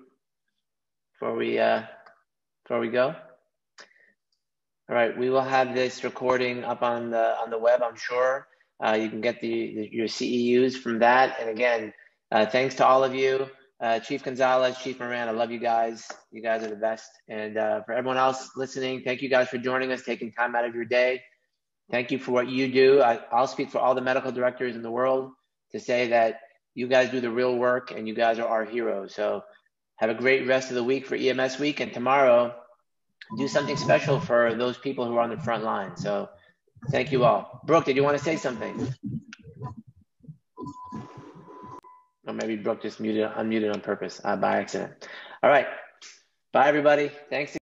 before we go? All right, we will have this recording up on the web, I'm sure. You can get your CEUs from that. And again, thanks to all of you. Chief Gonzalez, Chief Moran, I love you guys. You guys are the best. And for everyone else listening, thank you guys for joining us, taking time out of your day. Thank you for what you do. I'll speak for all the medical directors in the world to say that you guys do the real work and you guys are our heroes. So have a great rest of the week for EMS week. And tomorrow, do something special for those people who are on the front line. So thank you all. Brooke, did you want to say something? Or maybe Brooke just unmuted on purpose by accident. All right. Bye, everybody. Thanks.